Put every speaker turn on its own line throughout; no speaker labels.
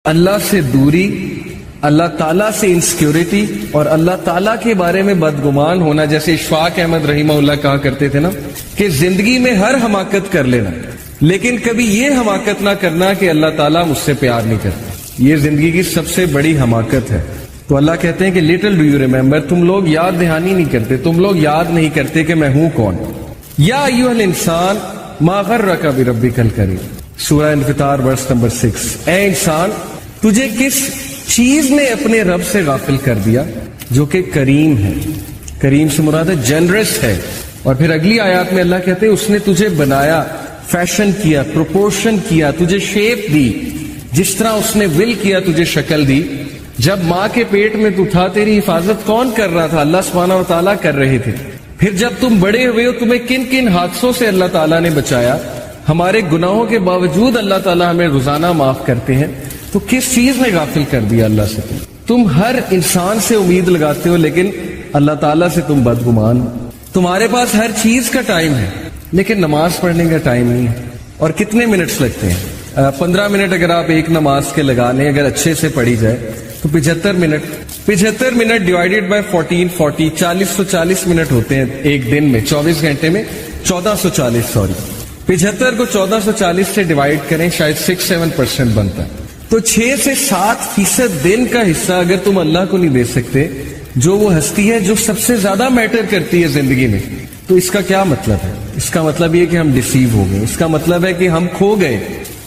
اللہ سے دوری، اللہ تعالیٰ سے انسیکیورٹی اور اللہ تعالیٰ کے بارے میں بدگمان ہونا. جیسے اشفاق احمد رحمہ اللہ کہا کرتے تھے نا کہ زندگی میں ہر حماقت کر لینا لیکن کبھی یہ حماقت نہ کرنا کہ اللہ تعالیٰ مجھ سے پیار نہیں کرتا. یہ زندگی کی سب سے بڑی حماقت ہے. تو اللہ کہتے ہیں کہ لٹل ڈو یو ریمبر، تم لوگ یاد دہانی نہیں کرتے، تم لوگ یاد نہیں کرتے کہ میں ہوں کون. یا ایھا الانسان ما غرک بربک الکریم، سورہ انفطار ورس نمبر 6. اے انسان، تجھے کس چیز نے اپنے رب سے غافل کر دیا جو کہ کریم ہے. کریم سے مراد ہے جنرس ہے. اور پھر اگلی آیات میں اللہ کہتے ہیں اس نے تجھے بنایا، فیشن کیا، پروپورشن کیا، تجھے شیپ دی جس طرح اس نے ول کیا، تجھے شکل دی. جب ماں کے پیٹ میں تو تھا تیری حفاظت کون کر رہا تھا؟ اللہ سبحانہ و تعالیٰ کر رہے تھے. پھر جب تم بڑے ہوئے ہو تمہیں کن کن حادثوں سے اللہ تعالیٰ نے بچایا. ہمارے گناہوں کے باوجود اللہ تعالیٰ ہمیں روزانہ معاف کرتے ہیں. تو کس چیز نے غافل کر دیا اللہ سے؟ تم ہر انسان سے امید لگاتے ہو لیکن اللہ تعالیٰ سے تم بدگمان. تمہارے پاس ہر چیز کا ٹائم ہے لیکن نماز پڑھنے کا ٹائم نہیں ہے. اور کتنے منٹس لگتے ہیں؟ 15 منٹ اگر آپ ایک نماز کے لگا لیں، اگر اچھے سے پڑھی جائے تو 75 منٹ ڈیوائیڈڈ بائی 1440 440 منٹ ہوتے ہیں ایک دن میں. 24 گھنٹے میں 1440 75 کو 1440 سے ڈیوائیڈ کریں شاید 6-7% بنتا ہے. تو 6 سے 7% دن کا حصہ اگر تم اللہ کو نہیں دے سکتے جو وہ ہستی ہے جو سب سے زیادہ میٹر کرتی ہے زندگی میں، تو اس کا کیا مطلب ہے؟ اس کا مطلب یہ کہ ہم ڈیسیو ہو گئے. اس کا مطلب ہے کہ ہم کھو گئے.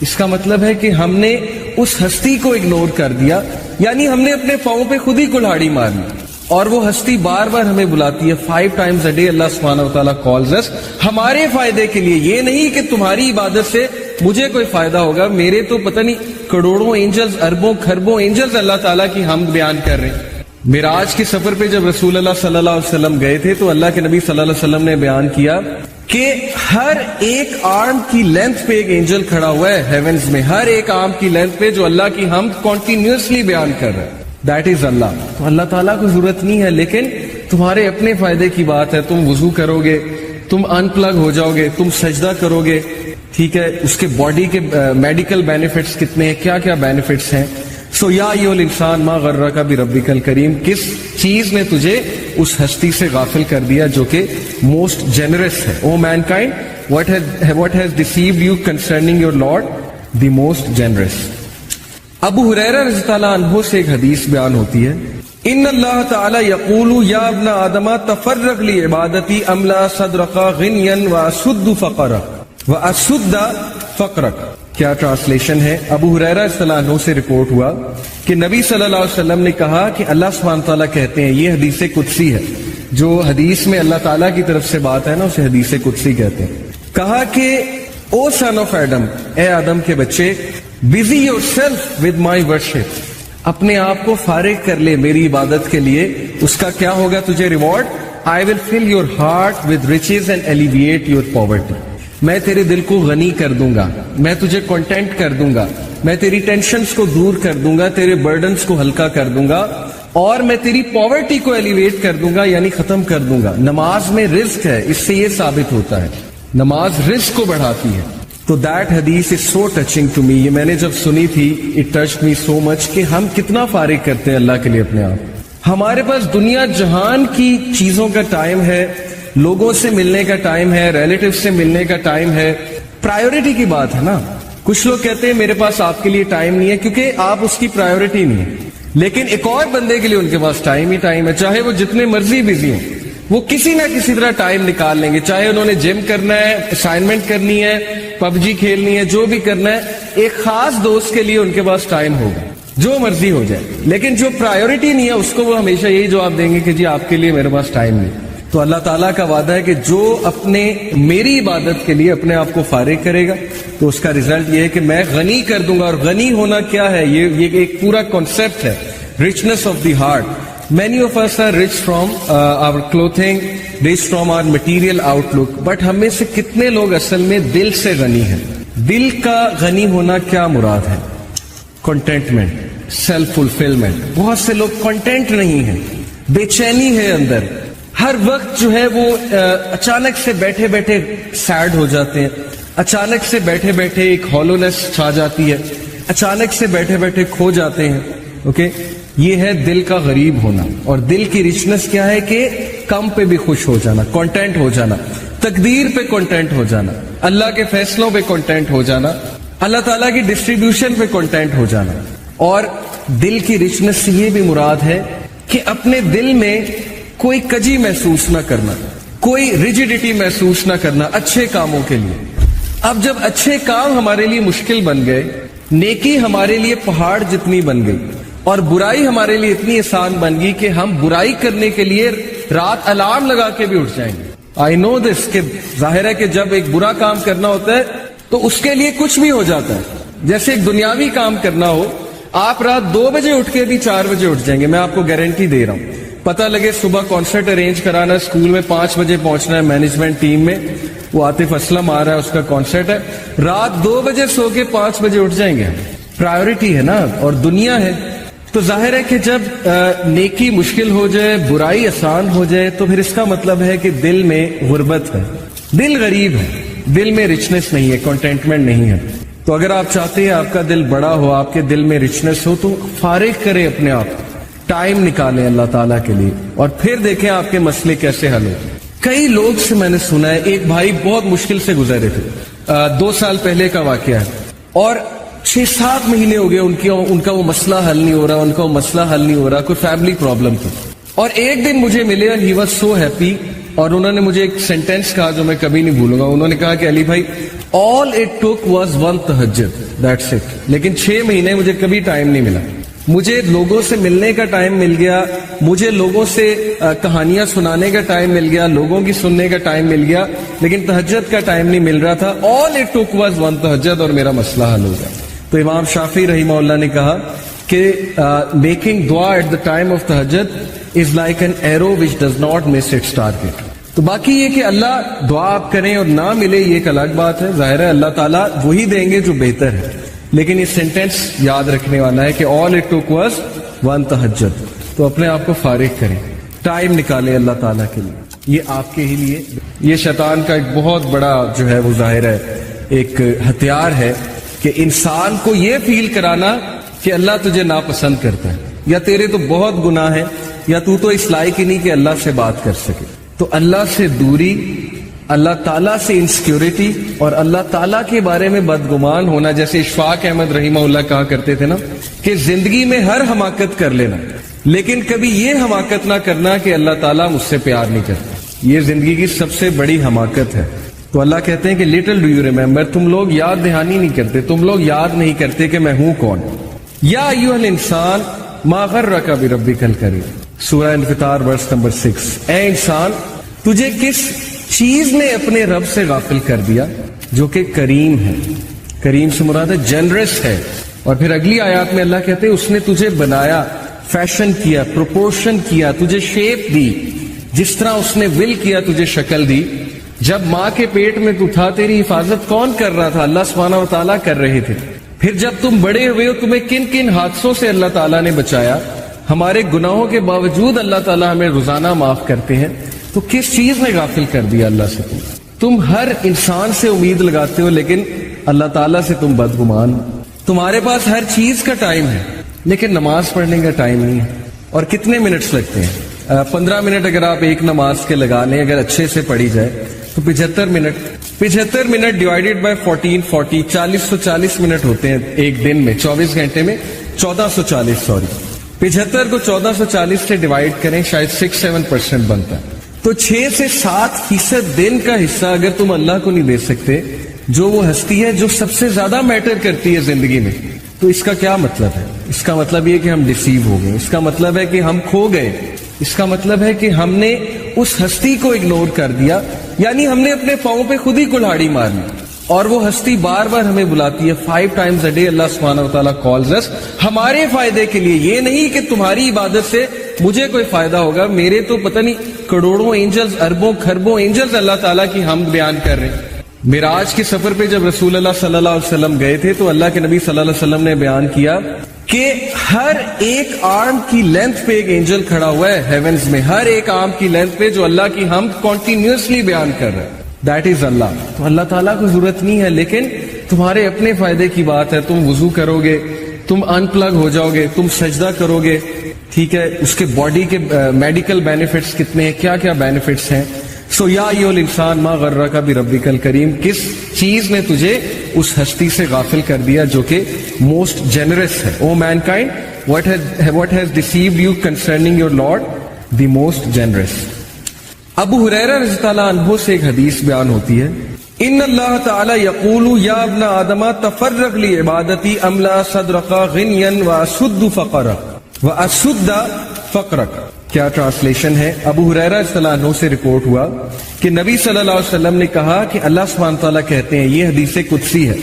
اس کا مطلب ہے کہ ہم نے اس ہستی کو اگنور کر دیا، یعنی ہم نے اپنے پاؤں پہ خود ہی کلہاڑی مار لی. اور وہ ہستی بار بار ہمیں بلاتی ہے 5 times a day. اللہ سبحانہ و تعالیٰ calls us ہمارے فائدے کے لیے. یہ نہیں کہ تمہاری عبادت سے مجھے کوئی فائدہ ہوگا. میرے تو پتہ نہیں کروڑوں اینجلز، اربوں کھربوں اینجلز اللہ تعالیٰ کی حمد بیان کر رہے ہیں. معراج کے سفر پہ جب رسول اللہ صلی اللہ علیہ وسلم گئے تھے تو اللہ کے نبی صلی اللہ علیہ وسلم نے بیان کیا کہ ہر ایک آرم کی لینتھ پہ ایک اینجل کھڑا ہوا ہے ہیونز میں، ہر ایک آرم کی لینتھ پہ جو اللہ کی حمد کنٹینیوسلی بیان کر رہا ہے. دیٹ از اللہ. تو اللہ تعالیٰ کو ضرورت نہیں ہے لیکن تمہارے اپنے فائدے کی بات ہے. تم وضو کرو گے، تم ان پلگ ہو جاؤ گے، تم سجدہ کرو گے، ٹھیک ہے. اس کے باڈی کے میڈیکل بینیفٹس کتنے ہیں، کیا کیا بینیفٹس ہیں. سو یا ایھا الانسان ما غرک بربک الکریم، کس چیز نے تجھے اس ہستی سے غافل کر دیا جو کہ موسٹ جنرس ہے. او main kind what has deceived you concerning your Lord, the most generous. ابو ہریرہ رضی اللہ عنہ سے ایک حدیث بیان ہوتی ہے، ان اللہ تعالی یقول یا ابن آدم تفرغ لعبادتی املا صدرک غنیا واسد فقرک واسد فقرک. کیا ٹرانسلیشن ہے؟ ابو ہریرہ رضی اللہ عنہ سے رپورٹ ہوا کہ نبی صلی اللہ علیہ وسلم نے کہا کہ اللہ سبحانہ تعالیٰ کہتے ہیں، یہ حدیث قدسی ہے، جو حدیث میں اللہ تعالیٰ کی طرف سے بات ہے نا اسے حدیث قدسی کہتے ہیں. کہا کہ او سن آف ایڈم، اے آدم کے بچے، busy your self with my worship, اپنے آپ کو فارغ کر لے میری عبادت کے لیے. اس کا کیا ہوگا تجھے reward? I will fill your heart with riches and alleviate your poverty. میں تیرے دل کو غنی کر دوں گا، میں تجھے کنٹینٹ کر دوں گا، میں تیری ٹینشنز کو دور کر دوں گا، تیرے برڈنز کو ہلکا کر دوں گا، اور میں تیری پاورٹی کو ایلیویٹ کر دوں گا، یعنی ختم کر دوں گا. نماز میں رزق ہے، اس سے یہ ثابت ہوتا ہے نماز رزق کو بڑھاتی ہے. تو دیٹ حدیث از سو ٹچنگ ٹو می. یہ میں نے جب سنی تھی اٹ ٹچڈ می سو مچ کہ ہم کتنا فارغ کرتے ہیں اللہ کے لیے اپنے آپ. ہمارے پاس دنیا جہان کی چیزوں کا ٹائم ہے، لوگوں سے ملنے کا ٹائم ہے، ریلیٹیو سے ملنے کا ٹائم ہے. پرائیورٹی کی بات ہے نا. کچھ لوگ کہتے ہیں میرے پاس آپ کے لیے ٹائم نہیں ہے کیونکہ آپ اس کی پرائیورٹی نہیں ہے. لیکن ایک اور بندے کے لیے ان کے پاس ٹائم ہی ٹائم ہے، چاہے وہ جتنے مرضی بزی ہوں، وہ کسی نہ کسی طرح ٹائم نکال لیں گے. چاہے انہوں نے جم کرنا ہے، اسائنمنٹ کرنی ہے، PUBG کھیلنی ہے، جو بھی کرنا ہے، ایک خاص دوست کے لیے ان کے پاس ٹائم ہوگا، جو مرضی ہو جائے. لیکن جو پرائیورٹی نہیں ہے اس کو وہ ہمیشہ یہی جواب دیں گے کہ جی آپ کے لیے میرے پاس ٹائم نہیں. تو اللہ تعالیٰ کا وعدہ ہے کہ جو اپنے میری عبادت کے لیے اپنے آپ کو فارغ کرے گا تو اس کا ریزلٹ یہ ہے کہ میں غنی کر دوں گا. اور غنی ہونا کیا ہے؟ یہ ایک پورا کانسیپٹ ہے، richness of the heart. Many of us are rich from our clothing, rich from our material outlook. But ہم میں سے کتنے لوگ اصل میں دل سے غنی ہیں؟ دل کا غنی ہونا کیا مراد ہے؟ Contentment, self fulfilment. بہت سے لوگ کنٹینٹ نہیں ہیں، بے چینی ہے اندر. ہر وقت جو ہے وہ اچانک سے بیٹھے بیٹھے سیڈ ہو جاتے ہیں، اچانک سے بیٹھے بیٹھے ایک ہالونیس چھا جاتی ہے. اچانک سے بیٹھے بیٹھے کھو جاتے ہیں. اوکے, یہ ہے دل کا غریب ہونا. اور دل کی ریچنس کیا ہے کہ کم پہ بھی خوش ہو جانا, کانٹینٹ ہو جانا, تقدیر پہ کانٹینٹ ہو جانا, اللہ کے فیصلوں پہ کانٹینٹ ہو جانا, اللہ تعالیٰ کی ڈسٹریبیوشن پہ کانٹینٹ ہو جانا. اور دل کی ریچنس سے یہ بھی مراد ہے کہ اپنے دل میں کوئی کجی محسوس نہ کرنا, کوئی ریجیڈیٹی محسوس نہ کرنا اچھے کاموں کے لیے. اب جب اچھے کام ہمارے لیے مشکل بن گئے, نیکی ہمارے لیے پہاڑ جتنی بن گئی, اور برائی ہمارے لیے اتنی آسان بن گئی کہ ہم برائی کرنے کے لیے رات الارم لگا کے بھی اٹھ جائیں گے. آئی نو دس, کہ ظاہر ہے کہ جب ایک برا کام کرنا ہوتا ہے تو اس کے لیے کچھ بھی ہو جاتا ہے. جیسے ایک دنیاوی کام کرنا ہو, آپ رات 2 بجے اٹھ کے بھی 4 بجے اٹھ جائیں گے, میں آپ کو گارنٹی دے رہا ہوں. پتہ لگے صبح کانسرٹ ارینج کرانا ہے, اسکول میں 5 بجے پہنچنا ہے مینجمنٹ ٹیم میں, وہ عاطف اسلم آ رہا ہے, اس کا کانسرٹ ہے, رات 2 بجے سو کے 5 بجے اٹھ جائیں گے. پرائیورٹی ہے نا, اور دنیا ہے. تو ظاہر ہے کہ جب نیکی مشکل ہو جائے, برائی آسان ہو جائے, تو پھر اس کا مطلب ہے کہ دل میں غربت ہے, دل غریب ہے, دل میں رچنس نہیں ہے, کنٹینٹمنٹ نہیں ہے. تو اگر آپ چاہتے ہیں آپ کا دل بڑا ہو, آپ کے دل میں رچنس ہو, تو فارغ کریں اپنے آپ, ٹائم نکالیں اللہ تعالیٰ کے لیے, اور پھر دیکھیں آپ کے مسئلے کیسے حل ہو. کئی لوگ سے میں نے سنا ہے, ایک بھائی بہت مشکل سے گزرے تھے, 2 سال پہلے کا واقعہ ہے, اور 6-7 مہینے ہو گئے ان کا وہ مسئلہ حل نہیں ہو رہا, ان کا وہ مسئلہ حل نہیں ہو رہا, کوئی فیملی پرابلم تھی. اور ایک دن مجھے ملے اور ہی واز سو ہیپی, اور انہوں نے مجھے ایک سینٹینس کہا جو میں کبھی نہیں بھولوں گا. انہوں نے کہا کہ علی بھائی, all it took was 1 تہجد, that's it. لیکن 6 مہینے مجھے کبھی ٹائم نہیں ملا. مجھے لوگوں سے ملنے کا ٹائم مل گیا, مجھے لوگوں سے کہانیاں سنانے کا ٹائم مل گیا, لوگوں کی سننے کا ٹائم مل گیا, لیکن تہجد کا ٹائم نہیں مل رہا تھا. all it took was 1 تہجد, اور میرا مسئلہ حل ہو گیا. تو امام شافعی رحمہ اللہ نے کہا کہ میکنگ دعا ایٹ دا ٹائم آف تہجد is like an arrow which does not miss its target. تو باقی یہ کہ اللہ دعا آپ کریں اور نہ ملے یہ ایک الگ بات ہے, ظاہر ہے اللہ تعالیٰ وہی دیں گے جو بہتر ہے, لیکن یہ سینٹینس یاد رکھنے والا ہے کہ all it took was 1 تہجد. تو اپنے آپ کو فارغ کریں, ٹائم نکالیں اللہ تعالیٰ کے لیے, یہ آپ کے ہی لیے. یہ شیطان کا ایک بہت بڑا جو ہے وہ ظاہر ہے ایک ہتھیار ہے کہ انسان کو یہ فیل کرانا کہ اللہ تجھے ناپسند کرتا ہے, یا تیرے تو بہت گناہ ہے, یا تو اس لائق ہی نہیں کہ اللہ سے بات کر سکے. تو اللہ سے دوری, اللہ تعالیٰ سے انسیکیورٹی, اور اللہ تعالیٰ کے بارے میں بدگمان ہونا. جیسے اشفاق احمد رحمہ اللہ کہا کرتے تھے نا کہ زندگی میں ہر حماقت کر لینا, لیکن کبھی یہ حماقت نہ کرنا کہ اللہ تعالیٰ مجھ سے پیار نہیں کرتا. یہ زندگی کی سب سے بڑی حماقت ہے. تو اللہ کہتے ہیں کہ لٹل ڈو یو ریمبر, تم لوگ یاد دہانی نہیں کرتے, تم لوگ یاد نہیں کرتے کہ میں ہوں کون. یا ایھا الانسان ما غرک بربک الکریم, سورہ انفطار ورس نمبر 6. اے انسان, تجھے کس چیز نے اپنے رب سے غافل کر دیا جو کہ کریم ہے. کریم سے مراد ہے جنرس ہے. اور پھر اگلی آیات میں اللہ کہتے ہیں اس نے تجھے بنایا, فیشن کیا, پروپورشن کیا, تجھے شیپ دی, جس طرح اس نے ول کیا تجھے شکل دی. جب ماں کے پیٹ میں تو تھا تیری حفاظت کون کر رہا تھا؟ اللہ سبحانہ و تعالیٰ کر رہے تھے. پھر جب تم بڑے ہوئے ہو تمہیں کن کن حادثوں سے اللہ تعالیٰ نے بچایا. ہمارے گناہوں کے باوجود اللہ تعالیٰ ہمیں روزانہ معاف کرتے ہیں. تو کس چیز نے غافل کر دیا اللہ سے؟ تم ہر انسان سے امید لگاتے ہو لیکن اللہ تعالیٰ سے تم بدگمان. تمہارے پاس ہر چیز کا ٹائم ہے لیکن نماز پڑھنے کا ٹائم نہیں ہے. اور کتنے منٹس لگتے ہیں؟ 15 منٹ اگر آپ ایک نماز کے لگا لیں, اگر اچھے سے پڑھی جائے تو 75 minute. 75 minute divided by 1440, 4040 minute ہوتے ہیں ایک دن میں. 24 گھنٹے میں 1440. 75 کو 1440 سے ڈیوائیڈ کریں, شاید 6-7% بنتا ہے. تو 6 سے 7% دن کا حصہ اگر تم اللہ کو نہیں دے سکتے, جو وہ ہستی ہے جو سب سے زیادہ میٹر کرتی ہے زندگی میں, تو اس کا کیا مطلب ہے؟ اس کا مطلب یہ کہ ہم ڈیسیو ہو گئے, اس کا مطلب ہے کہ ہم کھو گئے, اس کا مطلب ہے کہ ہم نے اس ہستی کو اگنور کر دیا, یعنی ہم نے اپنے پاؤں پہ خود ہی کلہاڑی مار لی. اور وہ ہستی بار بار ہمیں بلاتی ہے 5 times a day. اللہ سبحانہ و تعالیٰ calls us ہمارے فائدے کے لیے. یہ نہیں کہ تمہاری عبادت سے مجھے کوئی فائدہ ہوگا. میرے تو پتہ نہیں کروڑوں اینجلز, اربوں کھربوں اینجلز اللہ تعالیٰ کی حمد بیان کر رہے ہیں. معراج کے سفر پہ جب رسول اللہ صلی اللہ علیہ وسلم گئے تھے تو اللہ کے نبی صلی اللہ علیہ وسلم نے بیان کیا کہ ہر ایک آرم کی لینتھ پہ ایک اینجل کھڑا ہوا ہے ہیونز میں, ہر ایک آرم کی لینتھ پہ, جو اللہ کی حمد کنٹینیوسلی بیان کر رہا ہے. دیٹ از اللہ. تو اللہ تعالیٰ کو ضرورت نہیں ہے, لیکن تمہارے اپنے فائدے کی بات ہے. تم وضو کرو گے, تم ان پلگ ہو جاؤ گے, تم سجدہ کرو گے, ٹھیک ہے, اس کے باڈی کے میڈیکل بینیفٹس کتنے ہیں, کیا کیا بینیفٹس ہیں. سو یا ایھا الانسان ما غرک بربک الکریم, کس چیز نے تجھے اس ہستی سے غافل کر دیا جو کہ موسٹ جنرس ہے. او main kind what has deceived you concerning your Lord, the most generous. ابو ہریرہ رضی اللہ عنہ سے ایک حدیث بیان ہوتی ہے, ان اللہ تعالی یقول یا ابن آدم تفرغ لعبادتی املا صدرک غنیا واسد فقرک واسد فقرک. کیا ٹرانسلیشن ہے؟ ابو ہریرہ رضی اللہ عنہ سے رپورٹ ہوا کہ نبی صلی اللہ علیہ وسلم نے کہا کہ اللہ سبحانہ تعالیٰ کہتے ہیں, یہ حدیث قدسی ہے,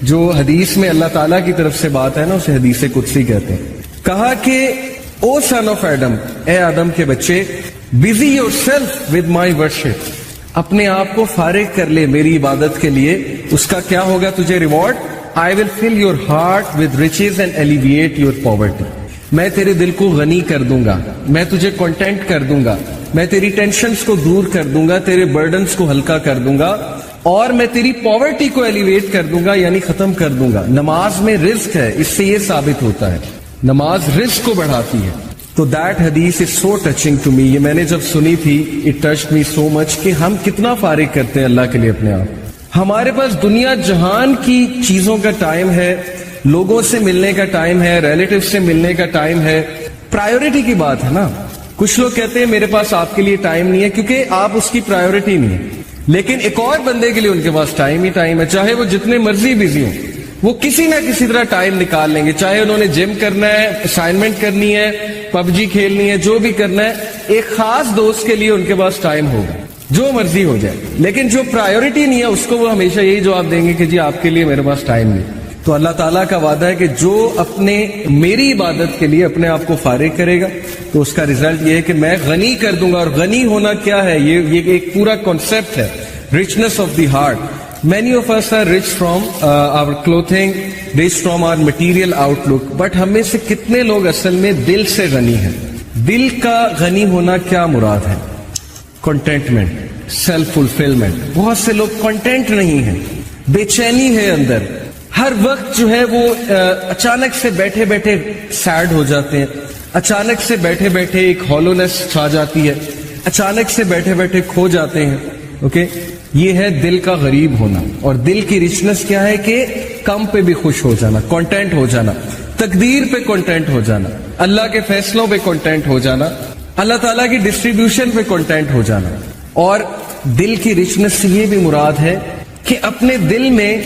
جو حدیث میں اللہ تعالیٰ کی طرف سے بات ہے نا اسے حدیث قدسی کہتے ہیں. کہا کہ او سن آف ایڈم, اے آدم کے بچے, busy your self with my worship, اپنے آپ کو فارغ کر لے میری عبادت کے لیے. اس کا کیا ہوگا تجھے reward? I will fill your heart with riches and alleviate your poverty. میں تیرے دل کو غنی کر دوں گا, میں تجھے کنٹینٹ کر دوں گا, میں تیری ٹینشنز کو دور کر دوں گا, تیرے برڈنز کو ہلکا کر دوں گا, اور میں تیری پاورٹی کو ایلیویٹ کر دوں گا, یعنی ختم کر دوں گا. نماز میں رزق ہے, اس سے یہ ثابت ہوتا ہے نماز رزق کو بڑھاتی ہے. تو دیٹ حدیث از سو ٹچنگ ٹو می. یہ میں نے جب سنی تھی, اٹ ٹچڈ می سو مچ کہ ہم کتنا فارغ کرتے ہیں اللہ کے لیے اپنے آپ. ہمارے پاس دنیا جہان کی چیزوں کا ٹائم ہے, لوگوں سے ملنے کا ٹائم ہے, ریلیٹیو سے ملنے کا ٹائم ہے. پرائیورٹی کی بات ہے نا. کچھ لوگ کہتے ہیں میرے پاس آپ کے لیے ٹائم نہیں ہے کیونکہ آپ اس کی پرائیورٹی نہیں ہے, لیکن ایک اور بندے کے لیے ان کے پاس ٹائم ہی ٹائم ہے. چاہے وہ جتنے مرضی بزی ہوں, وہ کسی نہ کسی طرح ٹائم نکال لیں گے. چاہے انہوں نے جم کرنا ہے, اسائنمنٹ کرنی ہے, پب جی کھیلنی ہے, جو بھی کرنا ہے, ایک خاص دوست کے لیے ان کے پاس ٹائم ہوگا, جو مرضی ہو جائے. لیکن جو پرائیورٹی نہیں ہے اس کو وہ ہمیشہ یہی جواب دیں گے کہ جی آپ کے لیے میرے پاس ٹائم نہیں. تو اللہ تعالیٰ کا وعدہ ہے کہ جو اپنے میری عبادت کے لیے اپنے آپ کو فارغ کرے گا تو اس کا ریزلٹ یہ ہے کہ میں غنی کر دوں گا. اور غنی ہونا کیا ہے؟ یہ ایک پورا کانسیپٹ ہے, richness of the heart. Many of us are rich from our clothing, rich from our material outlook, but ہم میں سے کتنے لوگ اصل میں دل سے غنی ہیں؟ دل کا غنی ہونا کیا مراد ہے؟ Contentment, self fulfilment. بہت سے لوگ کنٹینٹ نہیں ہیں, بے چینی ہے اندر. ہر وقت جو ہے وہ اچانک سے بیٹھے بیٹھے سیڈ ہو جاتے ہیں, اچانک سے بیٹھے بیٹھے ایک ہالونیس چھا جاتی ہے, اچانک سے بیٹھے بیٹھے کھو جاتے ہیں. اوکے, یہ ہے دل کا غریب ہونا. اور دل کی ریچنس کیا ہے کہ کم پہ بھی خوش ہو جانا, کنٹینٹ ہو جانا, تقدیر پہ کنٹینٹ ہو جانا, اللہ کے فیصلوں پہ کنٹینٹ ہو جانا, اللہ تعالیٰ کی ڈسٹریبیوشن پہ کنٹینٹ ہو جانا. اور دل کی ریچنس سے یہ بھی مراد ہے کہ اپنے دل میں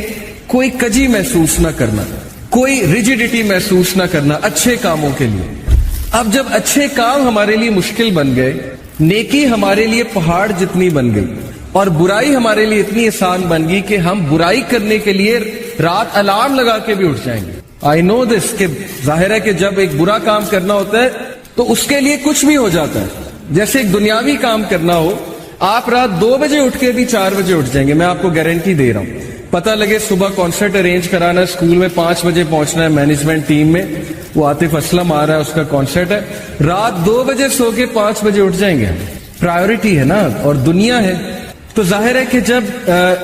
کوئی کجی محسوس نہ کرنا, کوئی ریجیڈیٹی محسوس نہ کرنا اچھے کاموں کے لیے. اب جب اچھے کام ہمارے لیے مشکل بن گئے, نیکی ہمارے لیے پہاڑ جتنی بن گئی, اور برائی ہمارے لیے اتنی آسان بن گئی کہ ہم برائی کرنے کے لیے رات الارم لگا کے بھی اٹھ جائیں گے. آئی نو دس کہ ظاہر ہے کہ جب ایک برا کام کرنا ہوتا ہے تو اس کے لیے کچھ بھی ہو جاتا ہے. جیسے ایک دنیاوی کام کرنا ہو, آپ رات 2 بجے اٹھ کے بھی 4 بجے اٹھ جائیں گے, میں آپ کو گارنٹی دے رہا ہوں. پتہ لگے صبح کانسرٹ ارینج کرانا ہے, اسکول میں 5 بجے پہنچنا ہے, مینجمنٹ ٹیم میں وہ عاطف اسلم آ رہا ہے, اس کا کانسرٹ ہے, رات 2 بجے سو کے 5 بجے اٹھ جائیں گے. پرائیورٹی ہے نا, اور دنیا ہے. تو ظاہر ہے کہ جب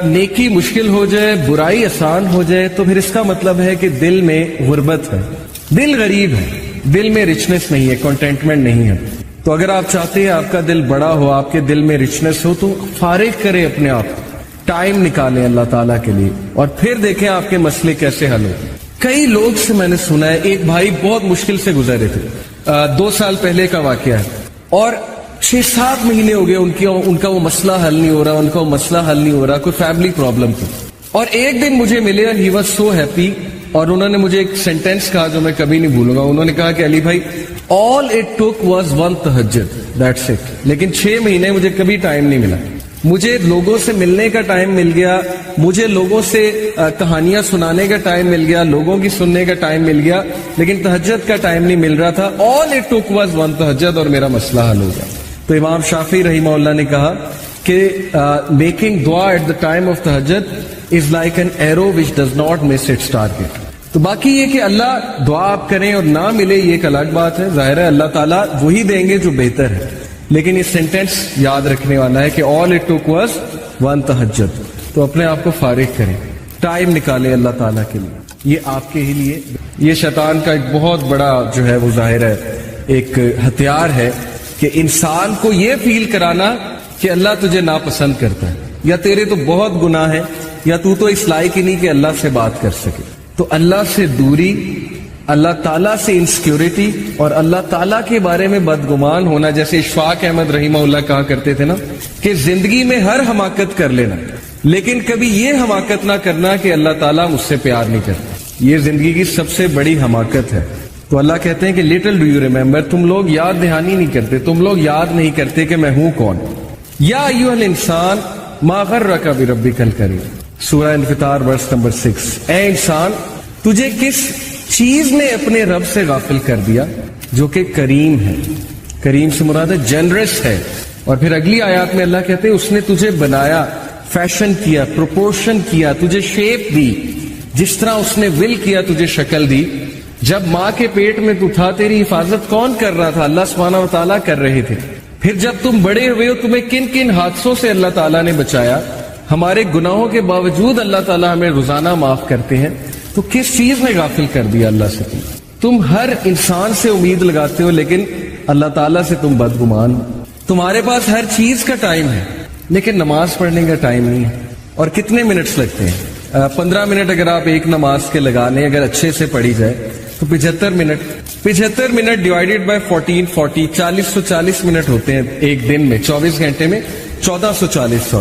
نیکی مشکل ہو جائے, برائی آسان ہو جائے, تو پھر اس کا مطلب ہے کہ دل میں غربت ہے, دل غریب ہے, دل میں رچنس نہیں ہے, کنٹینٹمنٹ نہیں ہے. تو اگر آپ چاہتے ہیں آپ کا دل بڑا ہو, آپ کے دل میں رچنس ہو, تو فارغ کریں اپنے آپ, ٹائم نکالیں اللہ تعالیٰ کے لیے, اور پھر دیکھیں آپ کے مسئلے کیسے حل ہو. کئی لوگ سے میں نے سنا ہے, ایک بھائی بہت مشکل سے گزرے تھے, 2 سال پہلے کا واقعہ ہے, اور 6-7 مہینے ہو گئے ان کا وہ مسئلہ حل نہیں ہو رہا, ان کا وہ مسئلہ حل نہیں ہو رہا, کوئی فیملی پرابلم تھی. اور ایک دن مجھے ملے, ہی واز سو ہیپی, اور انہوں نے مجھے ایک سینٹینس کہا جو میں کبھی نہیں بھولوں گا. انہوں نے کہا کہ علی بھائی, all it took was one tahajjud, that's it. لیکن 6 مہینے مجھے کبھی ٹائم نہیں ملا. مجھے لوگوں سے ملنے کا ٹائم مل گیا, مجھے لوگوں سے کہانیاں سنانے کا ٹائم مل گیا, لوگوں کی سننے کا ٹائم مل گیا, لیکن تہجد کا ٹائم نہیں مل رہا تھا. all it took was one tahajjud, اور میرا مسئلہ حل ہو گیا. تو امام شافعی رحمہ اللہ نے کہا کہ میکنگ دعا ایٹ دا ٹائم آف تہجد is like an arrow which does not miss its target. تو باقی یہ کہ اللہ دعا آپ کریں اور نہ ملے, یہ ایک الگ بات ہے. ظاہر ہے اللہ تعالیٰ وہی دیں گے جو بہتر ہے, لیکن یہ سینٹینس یاد رکھنے والا ہے کہ all it took was one tahajjud. تو اپنے آپ کو فارغ کریں. ٹائم نکالے اللہ تعالیٰ کے لیے، یہ آپ کے ہی لیے. یہ شیطان کا ایک بہت بڑا جو ہے وہ ظاہر ہے ایک ہتھیار ہے کہ انسان کو یہ فیل کرانا کہ اللہ تجھے ناپسند کرتا ہے، یا تیرے تو بہت گناہ ہے، یا تو اس لائق ہی نہیں کہ اللہ سے بات کر سکے. تو اللہ سے دوری، اللہ تعالیٰ سے انسیکیورٹی اور اللہ تعالیٰ کے بارے میں بدگمان ہونا، جیسے اشفاق احمد رحمہ اللہ کہا کرتے تھے نا کہ زندگی میں ہر حماقت کر لینا لیکن کبھی یہ حماقت نہ کرنا کہ اللہ تعالیٰ مجھ سے پیار نہیں کرتا. یہ زندگی کی سب سے بڑی حماقت ہے. تو اللہ کہتے ہیں کہ لٹل ڈو یو ریمبر، تم لوگ یاد دہانی نہیں کرتے، تم لوگ یاد نہیں کرتے کہ میں ہوں کون. یا ایھا الانسان ما غرک بربک الکریم، سورہ انفطار ورس نمبر 6. اے انسان، تجھے کس چیز نے اپنے رب سے غافل کر دیا جو کہ کریم ہے. کریم سے مراد ہے جنرس ہے. اور پھر اگلی آیات میں اللہ کہتے ہیں اس نے تجھے بنایا، فیشن کیا، پروپورشن کیا، تجھے شیپ دی، جس طرح اس نے ول کیا تجھے شکل دی. جب ماں کے پیٹ میں تو تھا تیری حفاظت کون کر رہا تھا؟ اللہ سبحانہ و تعالیٰ کر رہے تھے. پھر جب تم بڑے ہوئے ہو تمہیں کن کن حادثوں سے اللہ تعالیٰ نے بچایا. ہمارے گناہوں کے باوجود اللہ تعالیٰ ہمیں روزانہ معاف کرتے ہیں. تو کس چیز نے غافل کر دیا اللہ سے؟ تم ہر انسان سے امید لگاتے ہو لیکن اللہ تعالیٰ سے تم بدگمان ہو. تمہارے پاس ہر چیز کا ٹائم ہے لیکن نماز پڑھنے کا ٹائم نہیں ہے. اور کتنے منٹس لگتے ہیں؟ 15 منٹ اگر آپ ایک نماز کے لگا لیں، اگر اچھے سے پڑھی جائے تو 75 منٹ ڈیوائیڈیڈ بائی 1440، 40 منٹ ہوتے ہیں ایک دن میں. 24 گھنٹے میں 1440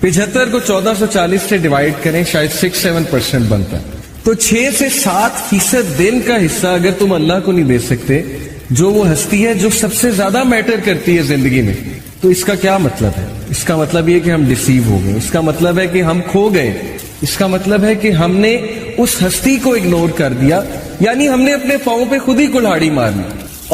75 کو 1440 سے ڈیوائیڈ کریں، شاید 6-7% بنتا ہے. تو 6 سے 7% دن کا حصہ اگر تم اللہ کو نہیں دے سکتے، جو وہ ہستی ہے جو سب سے زیادہ میٹر کرتی ہے زندگی میں، تو اس کا کیا مطلب ہے؟ اس کا مطلب یہ کہ ہم ڈسیو ہو گئے، اس کا مطلب ہے کہ ہم کھو گئے، اس کا مطلب ہے کہ ہم نے اس ہستی کو اگنور کر دیا، یعنی ہم نے اپنے پاؤں پہ خود ہی کلہاڑی مار لی.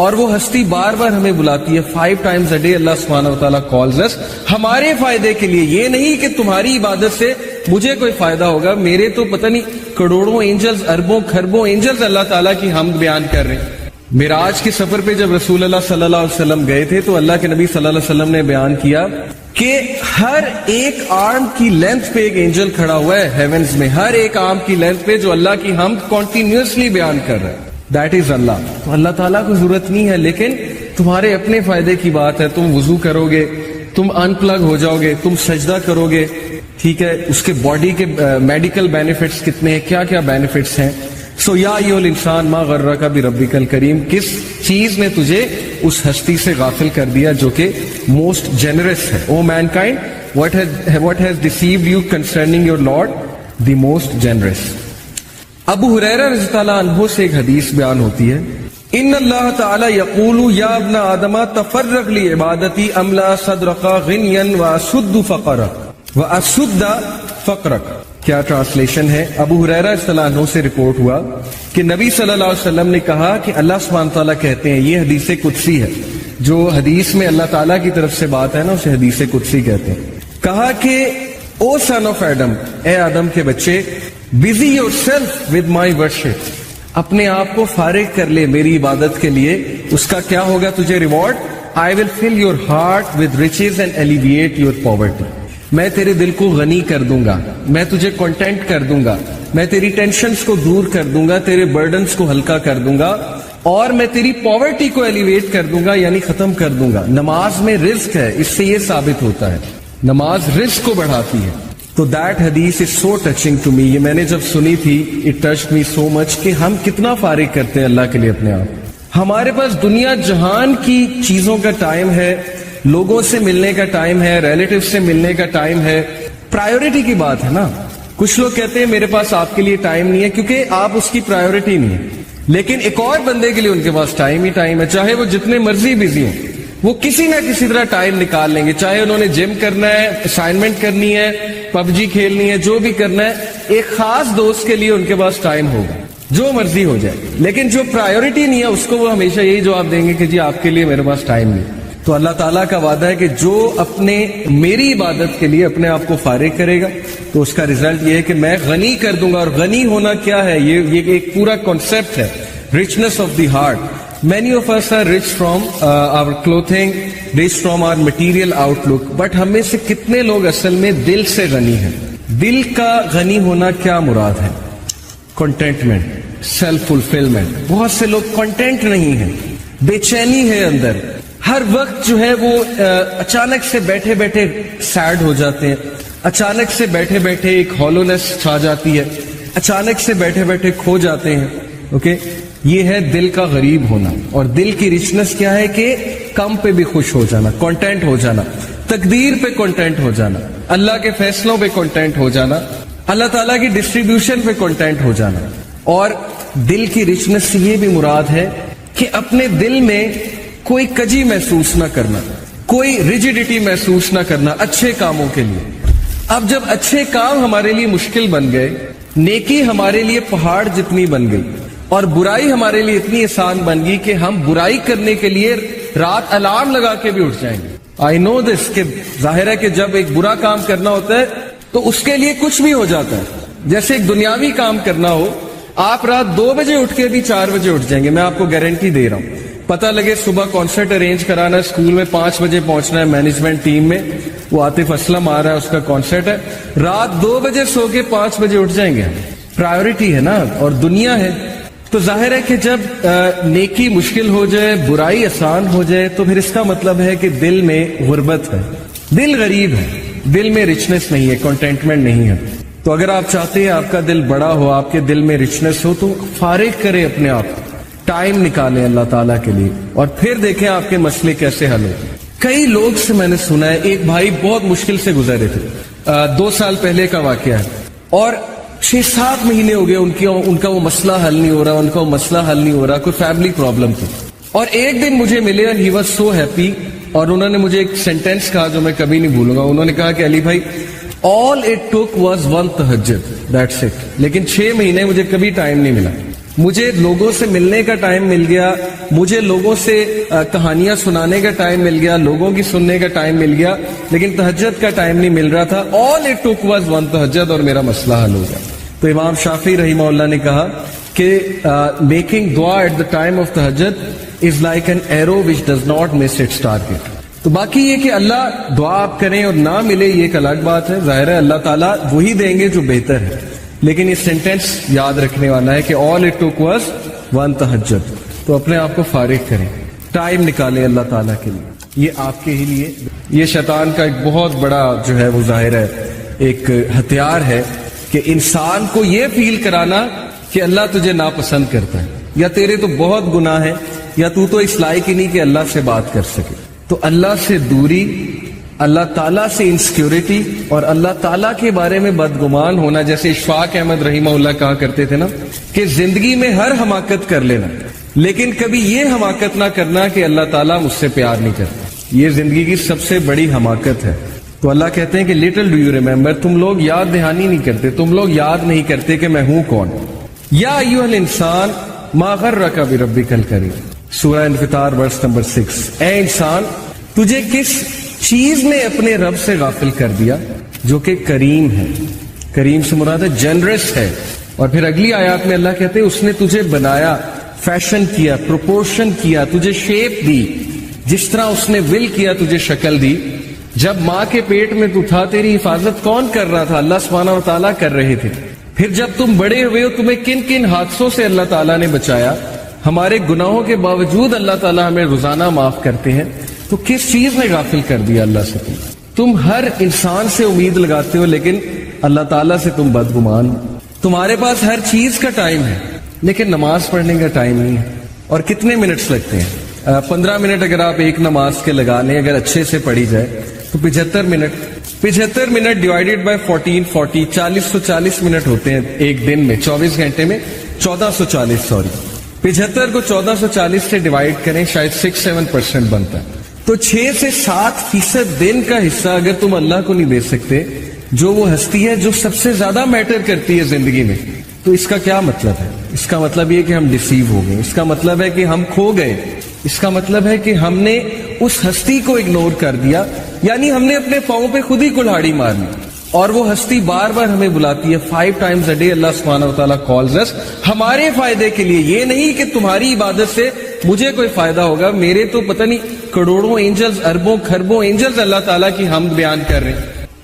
اور وہ ہستی بار بار ہمیں بلاتی ہے 5 times a day. اللہ سبحانہ و تعالیٰ calls us ہمارے فائدے کے لیے. یہ نہیں کہ تمہاری عبادت سے مجھے کوئی فائدہ ہوگا. میرے تو پتہ نہیں کروڑوں اینجلز، اربوں کھربوں اینجلز اللہ تعالیٰ کی حمد بیان کر رہے ہیں. معراج کے سفر پہ جب رسول اللہ صلی اللہ علیہ وسلم گئے تھے تو اللہ کے نبی صلی اللہ علیہ وسلم نے بیان کیا کہ ہر ایک آرم کی لینتھ پہ ایک اینجل کھڑا ہوا ہے ہیونز میں، ہر ایک آرم کی لینتھ پہ جو اللہ کی حمد کنٹینیوسلی بیان کر رہا ہے. دیٹ از اللہ. تو اللہ تعالیٰ کو ضرورت نہیں ہے، لیکن تمہارے اپنے فائدے کی بات ہے. تم وضو کرو گے، تم ان پلگ ہو جاؤ گے، تم سجدہ کرو گے، ٹھیک ہے، اس کے باڈی کے میڈیکل بینیفٹس کتنے ہیں، کیا کیا بینیفٹس ہیں. سو یا ایھا الانسان ما غرک بربک الکریم، کس چیز نے تجھے اس ہستی سے غافل کر دیا جو کہ موسٹ جنرس ہے. او main kind what has deceived you concerning your Lord, the most generous. ابو ہریرہ رضی اللہ عنہ سے ایک حدیث بیان ہوتی ہے، ان اللہ تعالی یقول یا ابن آدم تفرغ لعبادتی املا صدرک غنیا واسد فقرک واسد فقرک. کیا ٹرانسلیشن ہے؟ ابو ہریرہ رضی اللہ عنہ سے رپورٹ ہوا کہ نبی صلی اللہ علیہ وسلم نے کہا کہ اللہ سبحانہ تعالیٰ کہتے ہیں، یہ حدیث قدسی ہے، جو حدیث میں اللہ تعالیٰ کی طرف سے بات ہے نا اسے حدیث قدسی کہتے ہیں. کہا کہ او سن آف ایڈم، اے آدم کے بچے، busy your self with my worship, اپنے آپ کو فارغ کر لے میری عبادت کے لیے. اس کا کیا ہوگا تجھے reward? I will fill your heart with riches and alleviate your poverty. میں تیرے دل کو غنی کر دوں گا، میں تجھے کنٹینٹ کر دوں گا، میں تیری ٹینشنز کو دور کر دوں گا، تیرے برڈنز کو ہلکا کر دوں گا، اور میں تیری پاورٹی کو ایلیویٹ کر دوں گا، یعنی ختم کر دوں گا. نماز میں رزق ہے، اس سے یہ ثابت ہوتا ہے نماز رزق کو بڑھاتی ہے. تو دیٹ حدیث از سو ٹچنگ ٹو می. یہ میں نے جب سنی تھی اٹ ٹچڈ می سو مچ کہ ہم کتنا فارغ کرتے ہیں اللہ کے لیے اپنے آپ. ہمارے پاس دنیا جہان کی چیزوں کا ٹائم ہے، لوگوں سے ملنے کا ٹائم ہے، ریلیٹیو سے ملنے کا ٹائم ہے. پرائیورٹی کی بات ہے نا. کچھ لوگ کہتے ہیں میرے پاس آپ کے لیے ٹائم نہیں ہے کیونکہ آپ اس کی پرائیورٹی نہیں ہے، لیکن ایک اور بندے کے لیے ان کے پاس ٹائم ہی ٹائم ہے. چاہے وہ جتنے مرضی بزی ہوں، وہ کسی نہ کسی طرح ٹائم نکال لیں گے. چاہے انہوں نے جم کرنا ہے، اسائنمنٹ کرنی ہے، PUBG کھیلنی ہے، جو بھی کرنا ہے، ایک خاص دوست کے لیے ان کے پاس ٹائم ہوگا، جو مرضی ہو جائے. لیکن جو پرائیورٹی نہیں ہے اس کو وہ ہمیشہ یہی جواب دیں گے کہ جی آپ کے لیے میرے پاس ٹائم نہیں. تو اللہ تعالیٰ کا وعدہ ہے کہ جو اپنے میری عبادت کے لیے اپنے آپ کو فارغ کرے گا تو اس کا ریزلٹ یہ ہے کہ میں غنی کر دوں گا. اور غنی ہونا کیا ہے؟ یہ ایک پورا کانسیپٹ ہے، richness of the heart. Many of us are rich from our clothing, rich from our material outlook, but ہم میں سے کتنے لوگ اصل میں دل سے غنی ہیں؟ دل کا غنی ہونا کیا مراد ہے؟ Contentment, self fulfilment. بہت سے لوگ کنٹینٹ نہیں ہیں، بے چینی ہے اندر، ہر وقت جو ہے وہ اچانک سے بیٹھے بیٹھے سیڈ ہو جاتے ہیں، اچانک سے بیٹھے بیٹھے ایک ہالونیس چھا جاتی ہے، اچانک سے بیٹھے بیٹھے کھو جاتے ہیں. اوکے، یہ ہے دل کا غریب ہونا. اور دل کی رچنس کیا ہے کہ کم پہ بھی خوش ہو جانا، کنٹینٹ ہو جانا، تقدیر پہ کنٹینٹ ہو جانا، اللہ کے فیصلوں پہ کنٹینٹ ہو جانا، اللہ تعالیٰ کی ڈسٹریبیوشن پہ کنٹینٹ ہو جانا. اور دل کی رچنس سے یہ بھی مراد ہے کہ اپنے دل میں کوئی کجی محسوس نہ کرنا، کوئی ریجیڈیٹی محسوس نہ کرنا اچھے کاموں کے لیے. اب جب اچھے کام ہمارے لیے مشکل بن گئے، نیکی ہمارے لیے پہاڑ جتنی بن گئی، اور برائی ہمارے لیے اتنی آسان بن گئی کہ ہم برائی کرنے کے لیے رات الارم لگا کے بھی اٹھ جائیں گے. آئی نو دس کہ ظاہر ہے کہ جب ایک برا کام کرنا ہوتا ہے تو اس کے لیے کچھ بھی ہو جاتا ہے. جیسے ایک دنیاوی کام کرنا ہو، آپ رات 2 بجے اٹھ کے بھی 4 بجے اٹھ جائیں گے، میں آپ کو گارنٹی دے رہا ہوں. پتہ لگے صبح کانسرٹ ارینج کرانا ہے، اسکول میں 5 بجے پہنچنا ہے مینجمنٹ ٹیم میں، وہ عاطف اسلم آ رہا ہے، اس کا کانسرٹ ہے، رات 2 بجے سو کے 5 بجے اٹھ جائیں گے. پرائیورٹی ہے نا، اور دنیا ہے. تو ظاہر ہے کہ جب نیکی مشکل ہو جائے، برائی آسان ہو جائے، تو پھر اس کا مطلب ہے کہ دل میں غربت ہے، دل غریب ہے، دل میں رچنس نہیں ہے، کنٹینٹمنٹ نہیں ہے. تو اگر آپ چاہتے ہیں آپ کا دل بڑا ہو، آپ کے دل میں رچنس ہو، تو فارغ کریں اپنے آپ کو، ٹائم نکالیں اللہ تعالیٰ کے لیے، اور پھر دیکھیں آپ کے مسئلے کیسے حل ہو. کئی لوگ سے میں نے سنا ہے، ایک بھائی بہت مشکل سے گزرے تھے، 2 سال پہلے کا واقعہ ہے، اور 6-7 مہینے ہو گئے ان کا وہ مسئلہ حل نہیں ہو رہا، ان کا وہ مسئلہ حل نہیں ہو رہا، کوئی فیملی پرابلم تھی. اور ایک دن مجھے ملے اور ہی واز سو ہیپی، اور انہوں نے مجھے ایک سینٹینس کہا جو میں کبھی نہیں بھولوں گا. انہوں نے کہا کہ علی بھائی، all it took was one tahajjud, that's it. لیکن 6 مہینے مجھے کبھی ٹائم نہیں ملا. مجھے لوگوں سے ملنے کا ٹائم مل گیا، مجھے لوگوں سے کہانیاں سنانے کا ٹائم مل گیا، لوگوں کی سننے کا ٹائم مل گیا، لیکن تہجد کا ٹائم نہیں مل رہا تھا. all it took was one تہجد، اور میرا مسئلہ حل ہو گیا. تو امام شافعی رحمہ اللہ نے کہا کہ میکنگ دعا ایٹ دا ٹائم آف تہجد is like an arrow which does not miss its target. تو باقی یہ کہ اللہ دعا آپ کریں اور نہ ملے یہ ایک الگ بات ہے، ظاہر ہے اللہ تعالیٰ وہی دیں گے جو بہتر ہے، لیکن یہ سینٹینس یاد رکھنے والا ہے کہ all it took was one تہجد. تو اپنے آپ کو فارغ کریں، ٹائم نکالیں اللہ تعالیٰ کے لیے، یہ آپ کے ہی لیے. یہ شیطان کا ایک بہت بڑا جو ہے وہ ظاہر ہے ایک ہتھیار ہے کہ انسان کو یہ فیل کرانا کہ اللہ تجھے ناپسند کرتا ہے، یا تیرے تو بہت گناہ ہے، یا تو اس لائق ہی نہیں کہ اللہ سے بات کر سکے. تو اللہ سے دوری، اللہ تعالیٰ سے انسیکیورٹی، اور اللہ تعالیٰ کے بارے میں بدگمان ہونا. جیسے اشفاق احمد رحمہ اللہ کہا کرتے تھے نا کہ زندگی میں ہر حماقت کر لینا، لیکن کبھی یہ حماقت نہ کرنا کہ اللہ تعالیٰ مجھ سے پیار نہیں کرتا. یہ زندگی کی سب سے بڑی حماقت ہے. تو اللہ کہتے ہیں کہ لٹل ڈو یو ریمبر، تم لوگ یاد دہانی نہیں کرتے، تم لوگ یاد نہیں کرتے کہ میں ہوں کون. یا ایھا الانسان ما غرک بربک الکریم، سورہ انفطار ورس نمبر 6. اے انسان، تجھے کس چیز نے اپنے رب سے غافل کر دیا جو کہ کریم ہے. کریم سے مراد ہے جنرس ہے. اور پھر اگلی آیات میں اللہ کہتے ہیں اس نے تجھے بنایا، فیشن کیا، پروپورشن کیا، تجھے شیپ دی، جس طرح اس نے ول کیا تجھے شکل دی. جب ماں کے پیٹ میں تو تھا تیری حفاظت کون کر رہا تھا؟ اللہ سبحانہ و تعالیٰ کر رہے تھے. پھر جب تم بڑے ہوئے ہو تمہیں کن کن حادثوں سے اللہ تعالیٰ نے بچایا. ہمارے گناہوں کے باوجود اللہ تعالیٰ ہمیں روزانہ معاف کرتے ہیں. تو کس چیز نے غافل کر دیا اللہ سے؟ تم ہر انسان سے امید لگاتے ہو لیکن اللہ تعالیٰ سے تم بدگمان ہو. تمہارے پاس ہر چیز کا ٹائم ہے لیکن نماز پڑھنے کا ٹائم نہیں ہے. اور کتنے منٹس لگتے ہیں؟ 15 منٹ اگر آپ ایک نماز کے لگا لیں، اگر اچھے سے پڑھی جائے تو 75 منٹ ڈیوائیڈیڈ بائی 14 440 منٹ ہوتے ہیں ایک دن میں. 24 گھنٹے میں 1440 75 کو 1440 سے ڈیوائیڈ کریں، شاید 6-7% بنتا ہے. تو 6 سے 7% دن کا حصہ اگر تم اللہ کو نہیں دے سکتے، جو وہ ہستی ہے جو سب سے زیادہ میٹر کرتی ہے زندگی میں، تو اس کا کیا مطلب ہے؟ اس کا مطلب یہ کہ ہم ڈیسیو ہو گئے، اس کا مطلب ہے کہ ہم کھو گئے، اس کا مطلب ہے کہ ہم نے اس ہستی کو اگنور کر دیا، یعنی ہم نے اپنے پاؤں پہ خود ہی کلہاڑی مار لی. اور وہ ہستی بار بار ہمیں بلاتی ہے 5 times a day. اللہ سبحانہ و تعالیٰ calls us ہمارے فائدے کے لیے. یہ نہیں کہ تمہاری عبادت سے مجھے کوئی فائدہ ہوگا. میرے تو پتہ نہیں کروڑوں اینجلز، اربوں خربوں اینجلز اللہ تعالیٰ کی حمد بیان کر رہے ہیں.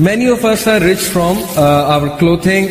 Many of us are rich from our clothing,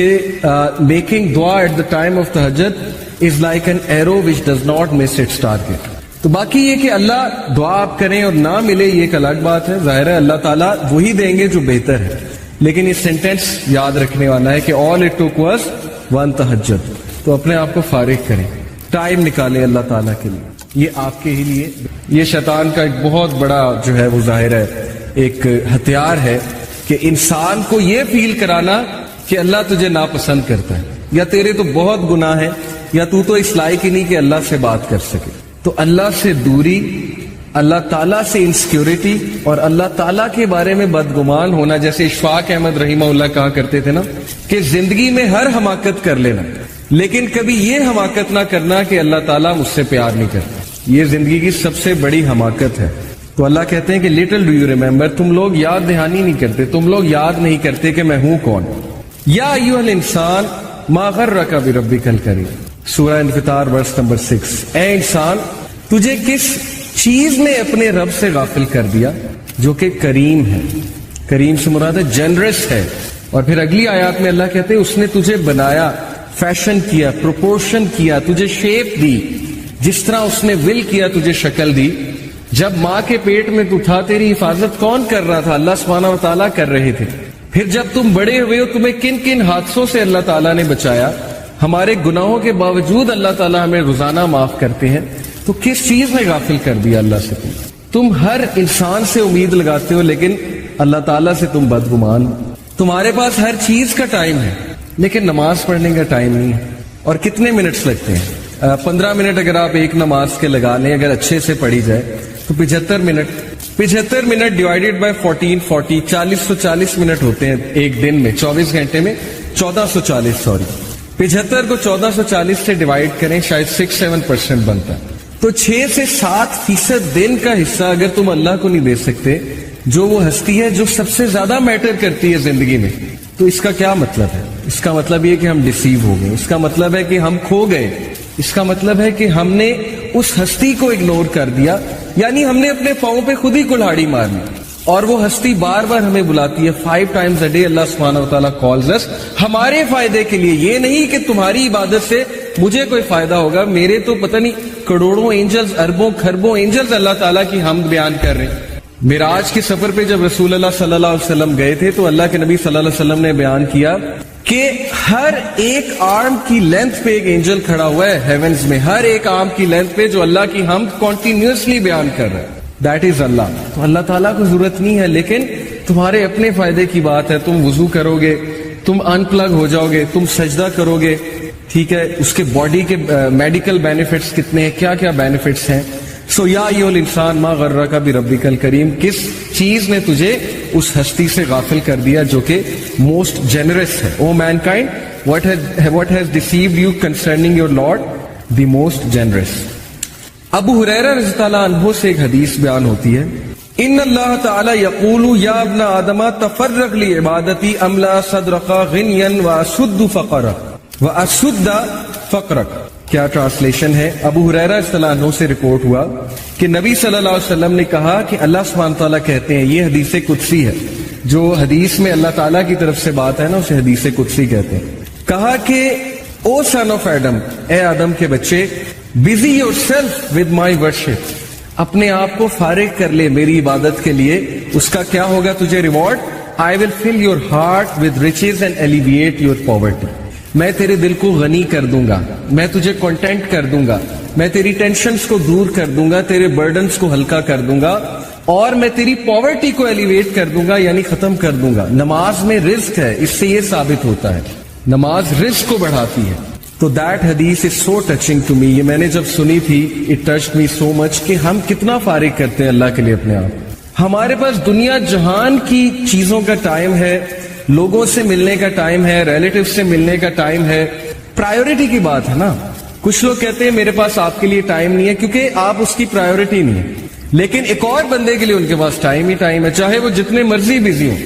کہ میکنگ دعا ایٹ دا ٹائم آف تہجد is like an arrow which does not miss its target. تو باقی یہ کہ اللہ دعا آپ کریں اور نہ ملے یہ ایک الگ بات ہے. ظاہر ہے اللہ تعالیٰ وہی دیں گے جو بہتر ہے, لیکن یہ سینٹینس یاد رکھنے والا ہے کہ all it took was one تہجد. تو اپنے آپ کو فارغ کریں, ٹائم نکالیں اللہ تعالیٰ کے لیے, یہ آپ کے ہی لیے. یہ شیطان کا ایک بہت بڑا جو ہے وہ ظاہر ہے ایک ہتھیار ہے کہ انسان کو یہ فیل کرانا کہ اللہ تجھے ناپسند کرتا ہے, یا تیرے تو بہت گناہ ہے, یا تو اس لائق ہی نہیں کہ اللہ سے بات کر سکے. تو اللہ سے دوری, اللہ تعالیٰ سے انسیکیورٹی اور اللہ تعالیٰ کے بارے میں بدگمان ہونا, جیسے اشفاق احمد رحمہ اللہ کہا کرتے تھے نا کہ زندگی میں ہر حماقت کر لینا, لیکن کبھی یہ حماقت نہ کرنا کہ اللہ تعالیٰ مجھ سے پیار نہیں کرتا. یہ زندگی کی سب سے بڑی حماقت ہے. تو اللہ کہتے ہیں کہ لٹل ڈو یو ریمبر, تم لوگ یاد دہانی نہیں کرتے, تم لوگ یاد نہیں کرتے کہ میں ہوں کون. یا ایھا الانسان ما غرک بربک الکریم, سورہ انفطار ورس نمبر 6. اے انسان, تجھے کس چیز نے اپنے رب سے غافل کر دیا جو کہ کریم ہے. کریم سے مراد ہے جنرس ہے. اور پھر اگلی آیات میں اللہ کہتے ہیں اس نے تجھے بنایا, فیشن کیا, پروپورشن کیا, تجھے شیپ دی, جس طرح اس نے ول کیا تجھے شکل دی. جب ماں کے پیٹ میں تو تھا تیری حفاظت کون کر رہا تھا؟ اللہ سبحانہ و تعالیٰ کر رہے تھے. پھر جب تم بڑے ہوئے ہو تمہیں کن کن حادثوں سے اللہ تعالیٰ نے بچایا. ہمارے گناہوں کے باوجود اللہ تعالیٰ ہمیں روزانہ معاف کرتے ہیں. تو کس چیز نے غافل کر دیا اللہ سے؟ تم ہر انسان سے امید لگاتے ہو لیکن اللہ تعالیٰ سے تم بدگمان. تمہارے پاس ہر چیز کا ٹائم ہے لیکن نماز پڑھنے کا ٹائم نہیں ہے. اور کتنے منٹس لگتے ہیں؟ 15 منٹ اگر آپ ایک نماز کے لگا لیں, اگر اچھے سے پڑھی جائے تو 75 minute. 75 minute divided by 1440, 4040 minute ہوتے ہیں ایک دن میں. 24 گھنٹے میں 1440. 75 کو 1440 سے ڈیوائیڈ کریں, شاید 6-7% بنتا ہے. تو 6 سے 7% دن کا حصہ اگر تم اللہ کو نہیں دے سکتے, جو وہ ہستی ہے جو سب سے زیادہ میٹر کرتی ہے زندگی میں, تو اس کا کیا مطلب ہے؟ اس کا مطلب یہ کہ ہم ڈیسیو ہو گئے. اس کا مطلب ہے کہ ہم کھو گئے. اس کا مطلب ہے کہ ہم نے اس ہستی کو اگنور کر دیا, یعنی ہم نے اپنے پاؤں پہ خود ہی کلہاڑی مار لی. اور وہ ہستی بار بار ہمیں بلاتی ہے 5 times a day. اللہ سبحانہ و تعالیٰ calls us ہمارے فائدے کے لیے. یہ نہیں کہ تمہاری عبادت سے مجھے کوئی فائدہ ہوگا. میرے تو پتہ نہیں کروڑوں اینجلز, اربوں کھربوں اینجلز اللہ تعالیٰ کی حمد بیان کر رہے ہیں. معراج کے سفر پہ جب رسول اللہ صلی اللہ علیہ وسلم گئے تھے تو اللہ کے نبی صلی اللہ علیہ وسلم نے بیان کیا کہ ہر ایک آرم کی لینتھ پہ ایک اینجل کھڑا ہوا ہے ہیونز میں, ہر ایک آرم کی لینتھ پہ, جو اللہ کی حمد کنٹینیوسلی بیان کر رہا ہے. دیٹ از اللہ. تو اللہ تعالیٰ کو ضرورت نہیں ہے, لیکن تمہارے اپنے فائدے کی بات ہے. تم وضو کرو گے, تم ان پلگ ہو جاؤ گے, تم سجدہ کرو گے, ٹھیک ہے, اس کے باڈی کے میڈیکل بینیفٹس کتنے ہیں, کیا کیا بینیفٹس ہیں. سو یا ایھا الانسان ما غرک بربک الکریم, کس چیز نے تجھے اس ہستی سے غافل کر دیا جو کہ موسٹ جنرس ہے. او main kind what has deceived you concerning your Lord, the most generous. ابو ہریرہ رضی اللہ عنہ سے ایک حدیث بیان ہوتی ہے, ان اللہ تعالی یقول یا ابن آدم تفرغ لعبادتی املا صدرک غنیا واسد فقرک واسد فقرک. کیا ٹرانسلیشن ہے؟ ابو ہریرہ رضی اللہ عنہ سے رپورٹ ہوا کہ نبی صلی اللہ علیہ وسلم نے کہا کہ اللہ سبحانہ تعالیٰ کہتے ہیں, یہ حدیث قدسی ہے, جو حدیث میں اللہ تعالیٰ کی طرف سے بات ہے نا اسے حدیث قدسی کہتے ہیں. کہا کہ او سن آف ایڈم, اے آدم کے بچے, busy your self with my worship, اپنے آپ کو فارغ کر لے میری عبادت کے لیے. اس کا کیا ہوگا تجھے reward? I will fill your heart with riches and alleviate your poverty. میں تیرے دل کو غنی کر دوں گا, میں تجھے کنٹینٹ کر دوں گا, میں تیری ٹینشنز کو دور کر دوں گا, تیرے برڈنز کو ہلکا کر دوں گا, اور میں تیری پاورٹی کو ایلیویٹ کر دوں گا, یعنی ختم کر دوں گا. نماز میں رزق ہے, اس سے یہ ثابت ہوتا ہے نماز رزق کو بڑھاتی ہے. تو دیٹ حدیث از سو ٹچنگ ٹو می. یہ میں نے جب سنی تھی اٹ ٹچڈ می سو مچ کہ ہم کتنا فارغ کرتے ہیں اللہ کے لیے اپنے آپ. ہمارے پاس دنیا جہان کی چیزوں کا ٹائم ہے, لوگوں سے ملنے کا ٹائم ہے, ریلیٹیو سے ملنے کا ٹائم ہے. پرائیورٹی کی بات ہے نا. کچھ لوگ کہتے ہیں میرے پاس آپ کے لیے ٹائم نہیں ہے کیونکہ آپ اس کی پرائیورٹی نہیں ہے, لیکن ایک اور بندے کے لیے ان کے پاس ٹائم ہی ٹائم ہے. چاہے وہ جتنے مرضی بزی ہوں,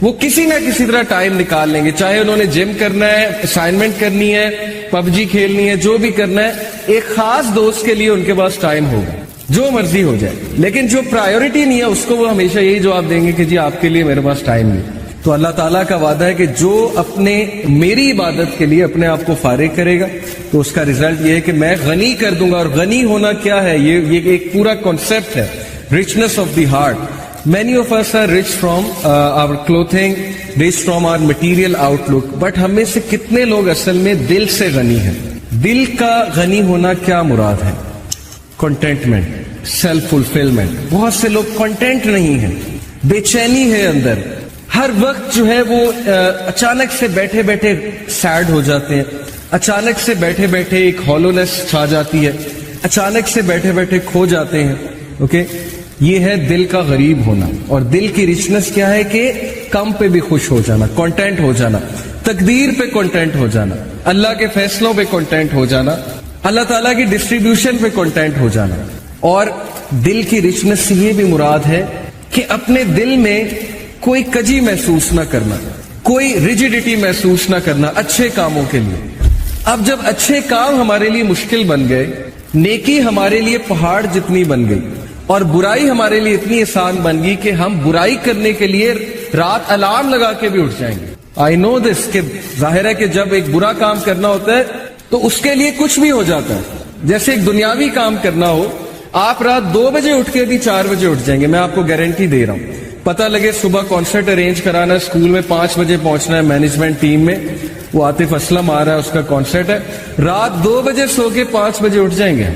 وہ کسی نہ کسی طرح ٹائم نکال لیں گے. چاہے انہوں نے جم کرنا ہے, اسائنمنٹ کرنی ہے, پب جی کھیلنی ہے, جو بھی کرنا ہے, ایک خاص دوست کے لیے ان کے پاس ٹائم ہوگا, جو مرضی ہو جائے. لیکن جو پرائیورٹی نہیں ہے اس کو وہ ہمیشہ یہی جواب دیں گے کہ جی آپ کے لیے میرے پاس ٹائم نہیں. تو اللہ تعالیٰ کا وعدہ ہے کہ جو اپنے میری عبادت کے لیے اپنے آپ کو فارغ کرے گا تو اس کا رزلٹ یہ ہے کہ میں غنی کر دوں گا. اور غنی ہونا کیا ہے؟ یہ ایک پورا کانسیپٹ ہے, richness of the heart. Many of us are rich from our clothing, rich from our material outlook. But ہم میں سے کتنے لوگ اصل میں دل سے غنی ہیں؟ دل کا غنی ہونا کیا مراد ہے؟ Contentment, self fulfilment. بہت سے لوگ کنٹینٹ نہیں ہیں, بے چینی ہے اندر. ہر وقت جو ہے وہ اچانک سے بیٹھے بیٹھے سیڈ ہو جاتے ہیں, اچانک سے بیٹھے بیٹھے ایک ہالونیس چھا جاتی ہے, اچانک سے بیٹھے بیٹھے کھو جاتے ہیں. اوکے, یہ ہے دل کا غریب ہونا. اور دل کی ریچنس کیا ہے کہ کم پہ بھی خوش ہو جانا, کانٹینٹ ہو جانا, تقدیر پہ کانٹینٹ ہو جانا, اللہ کے فیصلوں پہ کانٹینٹ ہو جانا, اللہ تعالیٰ کی ڈسٹریبیوشن پہ کانٹینٹ ہو جانا. اور دل کی ریچنس سے یہ بھی مراد ہے کہ اپنے دل میں کوئی کجی محسوس نہ کرنا, کوئی ریجیڈیٹی محسوس نہ کرنا اچھے کاموں کے لیے. اب جب اچھے کام ہمارے لیے مشکل بن گئے, نیکی ہمارے لیے پہاڑ جتنی بن گئی, اور برائی ہمارے لیے اتنی آسان بن گئی کہ ہم برائی کرنے کے لیے رات الارم لگا کے بھی اٹھ جائیں گے. آئی نو دس, کہ ظاہر ہے کہ جب ایک برا کام کرنا ہوتا ہے تو اس کے لیے کچھ بھی ہو جاتا ہے. جیسے ایک دنیاوی کام کرنا ہو, آپ رات 2 بجے اٹھ کے بھی 4 بجے اٹھ جائیں گے, میں آپ کو گارنٹی دے رہا ہوں. پتہ لگے صبح کانسرٹ ارینج کرانا ہے, اسکول میں 5 بجے پہنچنا ہے, مینجمنٹ ٹیم میں وہ عاطف اسلم آ رہا ہے, اس کا کانسرٹ ہے, رات 2 بجے سو کے 5 بجے اٹھ جائیں گے.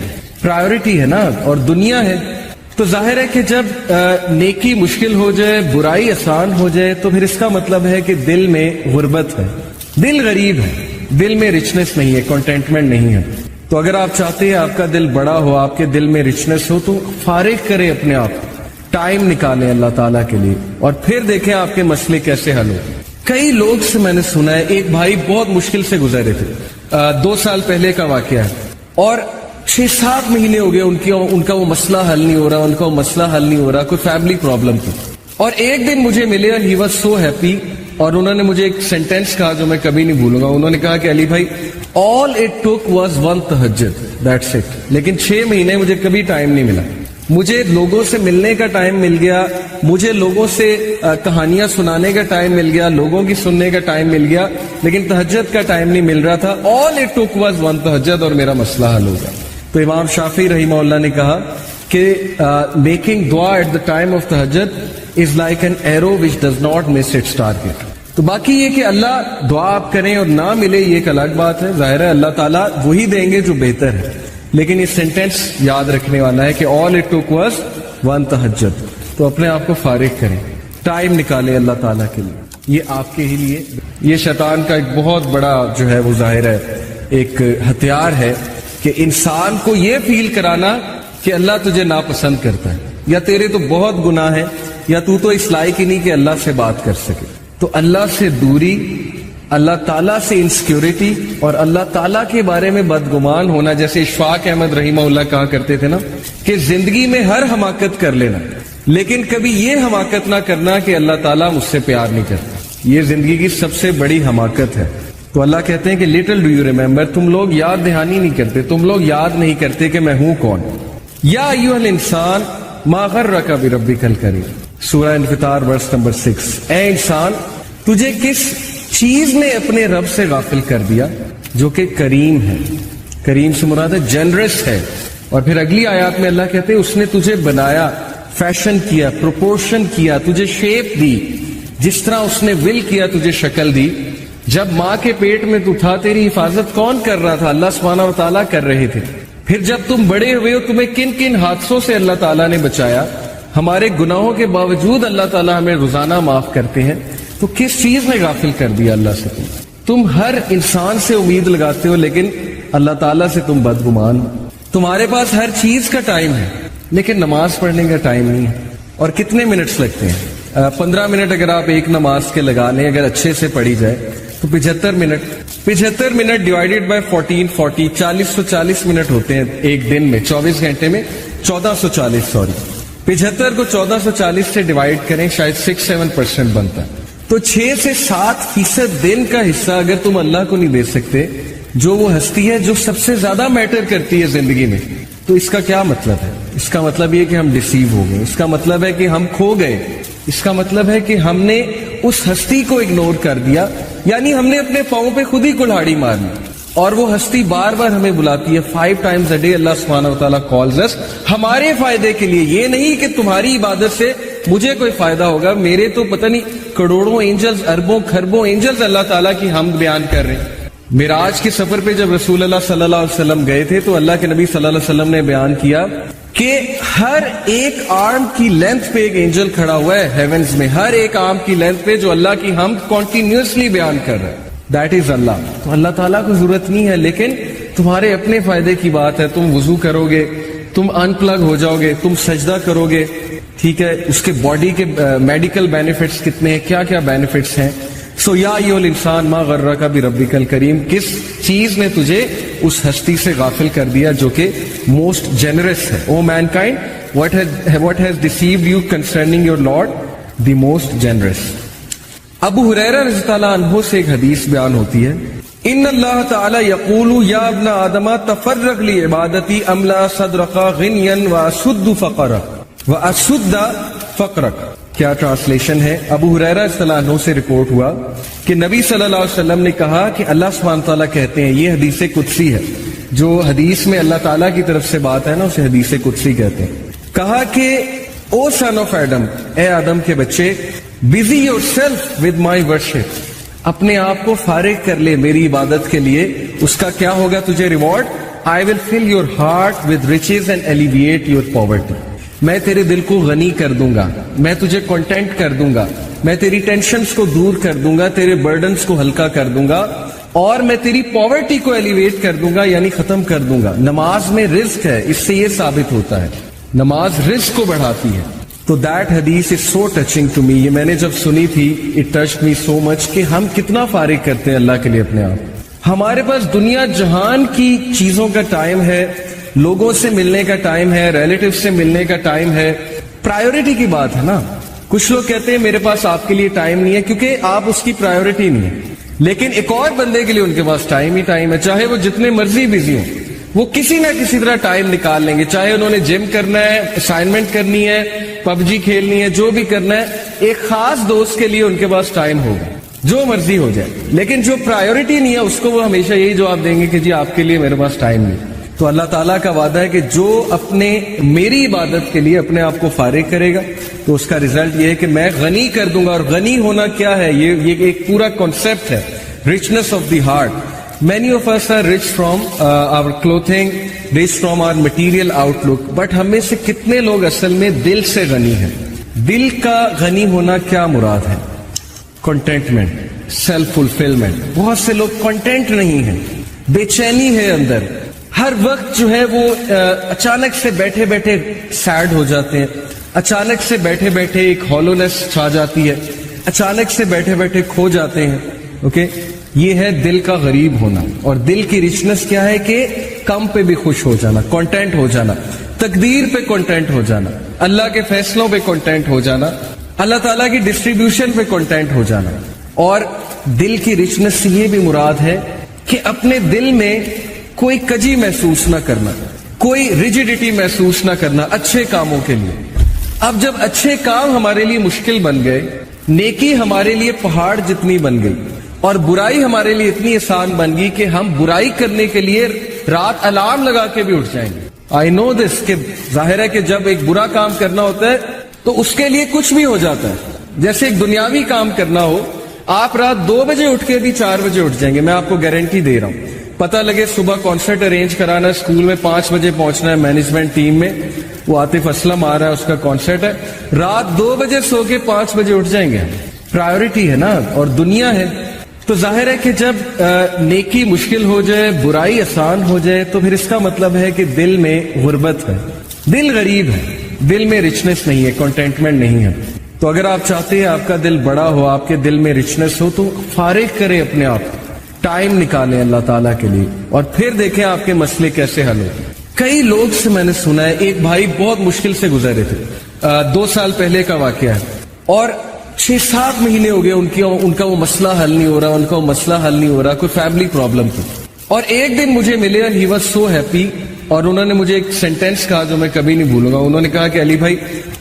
پرائیورٹی ہے نا, اور دنیا ہے. تو ظاہر ہے کہ جب نیکی مشکل ہو جائے, برائی آسان ہو جائے, تو پھر اس کا مطلب ہے کہ دل میں غربت ہے, دل غریب ہے, دل میں رچنس نہیں ہے, کنٹینٹمنٹ نہیں ہے. تو اگر آپ چاہتے ہیں آپ کا دل بڑا ہو, آپ کے دل میں رچنس ہو, تو فارغ کریں اپنے آپ, ٹائم نکالیں اللہ تعالیٰ کے لیے, اور پھر دیکھیں آپ کے مسئلے کیسے حل ہو. کئی لوگ سے میں نے سنا ہے, ایک بھائی بہت مشکل سے گزرے تھے, 2 سال پہلے کا واقعہ ہے, اور 6-7 مہینے ہو گئے ان کا وہ مسئلہ حل نہیں ہو رہا, ان کا وہ مسئلہ حل نہیں ہو رہا, کوئی فیملی پرابلم تھی. اور ایک دن مجھے ملے, ہی واز سو ہیپی, اور انہوں نے مجھے ایک سینٹینس کہا جو میں کبھی نہیں بھولوں گا. انہوں نے کہا کہ علی بھائی, all it took was one tahajjud, that's it. لیکن 6 مہینے مجھے کبھی ٹائم نہیں ملا. مجھے لوگوں سے ملنے کا ٹائم مل گیا, مجھے لوگوں سے کہانیاں سنانے کا ٹائم مل گیا, لوگوں کی سننے کا ٹائم مل گیا, لیکن تہجد کا ٹائم نہیں مل رہا تھا. all it took was one tahajjud, اور میرا مسئلہ حل ہو گیا. تو امام شافعی رحمہ اللہ نے کہا کہ میکنگ دعا ایٹ دا ٹائم آف تہجد is like an arrow which does not miss its target. تو باقی یہ کہ اللہ دعا آپ کریں اور نہ ملے, یہ ایک الگ بات ہے. ظاہر ہے اللہ تعالیٰ وہی دیں گے جو بہتر ہے, لیکن یہ سینٹینس یاد رکھنے والا ہے کہ all it took was one تہجد. تو اپنے آپ کو فارغ کریں, ٹائم نکالیں اللہ تعالیٰ کے لیے, یہ آپ کے ہی لیے. یہ شیطان کا ایک بہت بڑا جو ہے وہ ظاہر ہے ایک ہتھیار ہے کہ انسان کو یہ فیل کرانا کہ اللہ تجھے ناپسند کرتا ہے, یا تیرے تو بہت گناہ ہے, یا تو اس لائق ہی نہیں کہ اللہ سے بات کر سکے. تو اللہ سے دوری, اللہ تعالیٰ سے انسیکیورٹی, اور اللہ تعالیٰ کے بارے میں بدگمان ہونا. جیسے اشفاق احمد رحمہ اللہ کہا کرتے تھے نا کہ زندگی میں ہر حماقت کر لینا, لیکن کبھی یہ حماقت نہ کرنا کہ اللہ تعالیٰ مجھ سے پیار نہیں کرتا. یہ زندگی کی سب سے بڑی حماقت ہے. تو اللہ کہتے ہیں کہ لٹل ڈو یو ریمبر, تم لوگ یاد دہانی نہیں کرتے, تم لوگ یاد نہیں کرتے کہ میں ہوں کون. یا ایھا الانسان ما غرک بربک الکریم, سورہ انفطار ورس نمبر 6. اے انسان, تجھے کس چیز نے اپنے رب سے غافل کر دیا جو کہ کریم ہے. کریم سے مراد ہے جنرس ہے. اور پھر اگلی آیات میں اللہ کہتے ہیں اس نے تجھے بنایا, فیشن کیا, پروپورشن کیا, تجھے شیپ دی, جس طرح اس نے ول کیا تجھے شکل دی. جب ماں کے پیٹ میں تو تھا تیری حفاظت کون کر رہا تھا؟ اللہ سبحانہ و تعالیٰ کر رہے تھے. پھر جب تم بڑے ہوئے ہو تمہیں کن کن حادثوں سے اللہ تعالیٰ نے بچایا. ہمارے گناہوں کے باوجود اللہ تعالیٰ ہمیں روزانہ معاف کرتے ہیں. تو کس چیز نے غافل کر دیا اللہ سے؟ تم ہر انسان سے امید لگاتے ہو, لیکن اللہ تعالیٰ سے تم بدگمان. تمہارے پاس ہر چیز کا ٹائم ہے, لیکن نماز پڑھنے کا ٹائم نہیں ہے. اور کتنے منٹس لگتے ہیں؟ 15 منٹ اگر آپ ایک نماز کے لگا لیں, اگر اچھے سے پڑھی جائے تو 75 منٹ ڈیوائیڈیڈ بائی 1440, 40 منٹ ہوتے ہیں ایک دن میں. 24 گھنٹے میں 1440, 75 کو 1440 سے ڈیوائیڈ کریں, شاید 6-7% بنتا ہے. تو 6 سے 7% دن کا حصہ اگر تم اللہ کو نہیں دے سکتے, جو وہ ہستی ہے جو سب سے زیادہ میٹر کرتی ہے زندگی میں, تو اس کا کیا مطلب ہے؟ اس کا مطلب یہ کہ ہم ڈیسیو ہو گئے, اس کا مطلب ہے کہ ہم کھو گئے, اس کا مطلب ہے کہ ہم نے اس ہستی کو اگنور کر دیا، یعنی ہم نے اپنے پاؤں پہ خود ہی کلہاڑی مار لی، اور وہ ہستی بار بار ہمیں بلاتی ہے 5 times a day. اللہ سبحانہ وتعالیٰ calls us ہمارے فائدے کے لیے. یہ نہیں کہ تمہاری عبادت سے مجھے کوئی فائدہ ہوگا، میرے تو پتہ نہیں کروڑوں اینجلز، اربوں کھربوں اینجلز اللہ تعالیٰ کی حمد بیان کر رہے ہیں. معراج کے سفر پہ جب رسول اللہ صلی اللہ علیہ وسلم گئے تھے تو اللہ کے نبی صلی اللہ علیہ وسلم نے بیان کیا کہ ہر ایک آرم کی لینتھ پہ ایک اینجل کھڑا ہوا ہے ہیونز میں، ہر ایک آرم کی لینتھ پہ، جو اللہ کی حمد کنٹینیوسلی بیان کر رہا ہے. دیٹ از اللہ. تو اللہ تعالیٰ کو ضرورت نہیں ہے، لیکن تمہارے اپنے فائدے کی بات ہے. تم وضو کرو گے، تم ان پلگ ہو جاؤ گے، تم سجدہ کرو گے، ٹھیک ہے، اس کے باڈی کے میڈیکل بینیفٹس کتنے ہیں، کیا کیا بینیفٹس ہیں. سو یا ایھا الانسان ما غرک بربک الکریم، کس چیز نے تجھے اس ہستی سے غافل کر دیا جو کہ موسٹ جنرس ہے. او main kind what has deceived you concerning your Lord, the most generous. ابو ہریرہ رضی اللہ عنہ سے ایک حدیث بیان ہوتی ہے، ان اللہ تعالی یقول یا ابن آدم تفرغ لعبادتی املا صدرک غنیا واسد فقرک واسد فقرک. کیا ٹرانسلیشن ہے؟ ابو ہریرہ رضی اللہ عنہ سے رپورٹ ہوا کہ نبی صلی اللہ علیہ وسلم نے کہا کہ اللہ سبحانہ تعالیٰ کہتے ہیں، یہ حدیث قدسی ہے، جو حدیث میں اللہ تعالیٰ کی طرف سے بات ہے نا اسے حدیث قدسی کہتے ہیں. کہا کہ او سن آف ایڈم، اے آدم کے بچے، busy yourself with my worship، اپنے آپ کو فارغ کر لے میری عبادت کے لیے. اس کا کیا ہوگا تجھے reward? I will fill your heart with riches and alleviate your poverty. میں تیرے دل کو غنی کر دوں گا، میں تجھے کنٹینٹ کر دوں گا، میں تیری ٹینشنز کو دور کر دوں گا، تیرے برڈنز کو ہلکا کر دوں گا، اور میں تیری پاورٹی کو ایلیویٹ کر دوں گا، یعنی ختم کر دوں گا. نماز میں رزق ہے، اس سے یہ ثابت ہوتا ہے نماز رزق کو بڑھاتی ہے. تو دیٹ حدیث از سو ٹچنگ ٹو می. یہ میں نے جب سنی تھی اٹ ٹچڈ می سو مچ کہ ہم کتنا فارغ کرتے ہیں اللہ کے لیے اپنے آپ. ہمارے پاس دنیا جہان کی چیزوں کا ٹائم ہے، لوگوں سے ملنے کا ٹائم ہے، ریلیٹیو سے ملنے کا ٹائم ہے. پرائیورٹی کی بات ہے نا. کچھ لوگ کہتے ہیں میرے پاس آپ کے لیے ٹائم نہیں ہے کیونکہ آپ اس کی پرائیورٹی نہیں ہے، لیکن ایک اور بندے کے لیے ان کے پاس ٹائم ہی ٹائم ہے، چاہے وہ جتنے مرضی بزی ہوں، وہ کسی نہ کسی طرح ٹائم نکال لیں گے. چاہے انہوں نے جم کرنا ہے، اسائنمنٹ کرنی ہے، پب جی کھیلنی ہے، جو بھی کرنا ہے، ایک خاص دوست کے لیے ان کے پاس ٹائم ہوگا، جو مرضی ہو جائے. لیکن جو پرائیورٹی نہیں ہے اس کو وہ ہمیشہ یہی جواب دیں گے کہ جی آپ کے لیے میرے پاس ٹائم نہیں. تو اللہ تعالیٰ کا وعدہ ہے کہ جو اپنے میری عبادت کے لیے اپنے آپ کو فارغ کرے گا تو اس کا ریزلٹ یہ ہے کہ میں غنی کر دوں گا. اور غنی ہونا کیا ہے؟ یہ ایک پورا کانسیپٹ ہے، richness of the heart. Many of us are rich from our clothing, rich from our material outlook, but ہم میں سے کتنے لوگ اصل میں دل سے غنی ہیں؟ دل کا غنی ہونا کیا مراد ہے؟ Contentment, self fulfilment. بہت سے لوگ کنٹینٹ نہیں ہیں، بے چینی ہے اندر. ہر وقت جو ہے وہ اچانک سے بیٹھے بیٹھے سیڈ ہو جاتے ہیں، اچانک سے بیٹھے بیٹھے ایک ہالونیس چھا جاتی ہے، اچانک سے بیٹھے بیٹھے کھو جاتے ہیں. اوکے، یہ ہے دل کا غریب ہونا. اور دل کی ریچنس کیا ہے کہ کم پہ بھی خوش ہو جانا، کنٹینٹ ہو جانا، تقدیر پہ کنٹینٹ ہو جانا، اللہ کے فیصلوں پہ کنٹینٹ ہو جانا، اللہ تعالیٰ کی ڈسٹریبیوشن پہ کنٹینٹ ہو جانا. اور دل کی ریچنس سے یہ بھی مراد ہے کہ اپنے دل میں کوئی کجی محسوس نہ کرنا، کوئی ریجیڈیٹی محسوس نہ کرنا اچھے کاموں کے لیے. اب جب اچھے کام ہمارے لیے مشکل بن گئے، نیکی ہمارے لیے پہاڑ جتنی بن گئی، اور برائی ہمارے لیے اتنی آسان بن گئی کہ ہم برائی کرنے کے لیے رات الارم لگا کے بھی اٹھ جائیں گے. آئی نو دس کہ ظاہر ہے کہ جب ایک برا کام کرنا ہوتا ہے تو اس کے لیے کچھ بھی ہو جاتا ہے. جیسے ایک دنیاوی کام کرنا ہو، آپ رات 2 بجے اٹھ کے بھی 4 بجے اٹھ جائیں گے، میں آپ کو گارنٹی دے رہا ہوں. پتہ لگے صبح کانسرٹ ارینج کرانا ہے، اسکول میں 5 بجے پہنچنا ہے، مینجمنٹ ٹیم میں وہ عاطف اسلم آ رہا ہے، اس کا کانسرٹ ہے، رات 2 بجے سو کے 5 بجے اٹھ جائیں گے. پرائیورٹی ہے نا، اور دنیا ہے. تو ظاہر ہے کہ جب نیکی مشکل ہو جائے، برائی آسان ہو جائے، تو پھر اس کا مطلب ہے کہ دل میں غربت ہے، دل غریب ہے، دل میں رچنس نہیں ہے، کنٹینٹمنٹ نہیں ہے. تو اگر آپ چاہتے ہیں آپ کا دل بڑا ہو، آپ کے دل میں رچنس ہو، تو فارغ کریں اپنے آپ، ٹائم نکالیں اللہ تعالیٰ کے لیے، اور پھر دیکھیں آپ کے مسئلے کیسے حل ہوتے. کئی لوگ سے میں نے سنا ہے، ایک بھائی بہت مشکل سے گزرے تھے، 2 سال پہلے کا واقعہ ہے، اور 6-7 مہینے ہو گئے ان کا وہ مسئلہ حل نہیں ہو رہا، ان کا وہ مسئلہ حل نہیں ہو رہا، کوئی فیملی پرابلم تھی. اور ایک دن مجھے ملے، ہی واز سو ہیپی، اور انہوں نے مجھے ایک سینٹینس کہا جو میں کبھی نہیں بھولوں گا. انہوں نے کہا کہ علی بھائی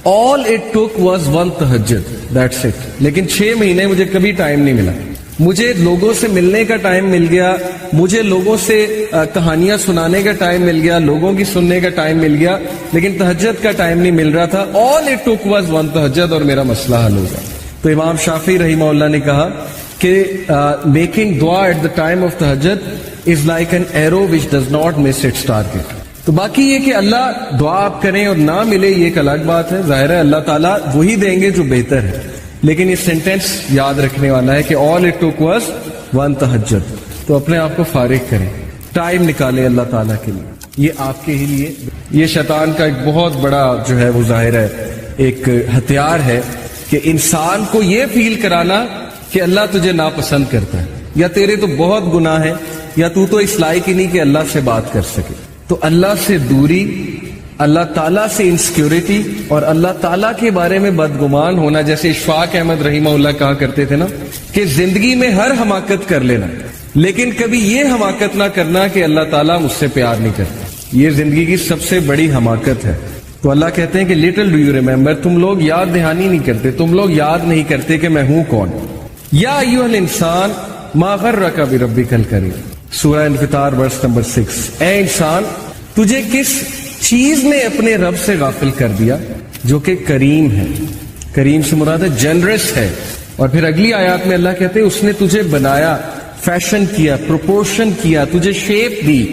all it took was one tahajjud, that's it. لیکن 6 مہینے مجھے کبھی ٹائم نہیں ملا. مجھے لوگوں سے ملنے کا ٹائم مل گیا, مجھے لوگوں سے کہانیاں سنانے کا ٹائم مل گیا, لوگوں کی سننے کا ٹائم مل گیا, لیکن تہجد کا ٹائم نہیں مل رہا تھا. all it took was one تہجد اور میرا مسئلہ حل ہو گیا. تو امام شافعی رحمہ اللہ نے کہا کہ میکنگ دعا ایٹ دا ٹائم آف تہجد is like an arrow which does not miss its target. تو باقی یہ کہ اللہ دعا آپ کریں اور نہ ملے یہ ایک الگ بات ہے. ظاہر ہے اللہ تعالیٰ وہی دیں گے جو بہتر ہے, لیکن یہ سینٹینس یاد رکھنے والا ہے کہ all it took was one تہجد. تو اپنے آپ کو فارغ کریں, ٹائم نکالیں اللہ تعالیٰ کے لیے, یہ آپ کے ہی لیے. یہ شیطان کا ایک بہت بڑا جو ہے وہ ظاہر ہے ایک ہتھیار ہے کہ انسان کو یہ فیل کرانا کہ اللہ تجھے ناپسند کرتا ہے, یا تیرے تو بہت گناہ ہے, یا تو اس لائق ہی نہیں کہ اللہ سے بات کر سکے. تو اللہ سے دوری, اللہ تعالیٰ سے انسیکیورٹی اور اللہ تعالیٰ کے بارے میں بدگمان ہونا, جیسے اشفاق احمد رحمہ اللہ کہا کرتے تھے نا کہ زندگی میں ہر حماقت کر لینا, لیکن کبھی یہ حماقت نہ کرنا کہ اللہ تعالیٰ مجھ سے پیار نہیں کرتا. یہ زندگی کی سب سے بڑی حماقت ہے. تو اللہ کہتے ہیں کہ لٹل ڈو یو ریمبر, تم لوگ یاد دہانی نہیں کرتے, تم لوگ یاد نہیں کرتے کہ میں ہوں کون. یا ایھا الانسان ما غرک بربک الکریم, سورہ انفطار ورس نمبر 6. اے انسان, تجھے کس چیز نے اپنے رب سے غافل کر دیا جو کہ کریم ہے. کریم سے مراد ہے جنرس ہے. اور پھر اگلی آیات میں اللہ کہتے ہیں اس نے تجھے بنایا, فیشن کیا, پروپورشن کیا, تجھے شیپ دی,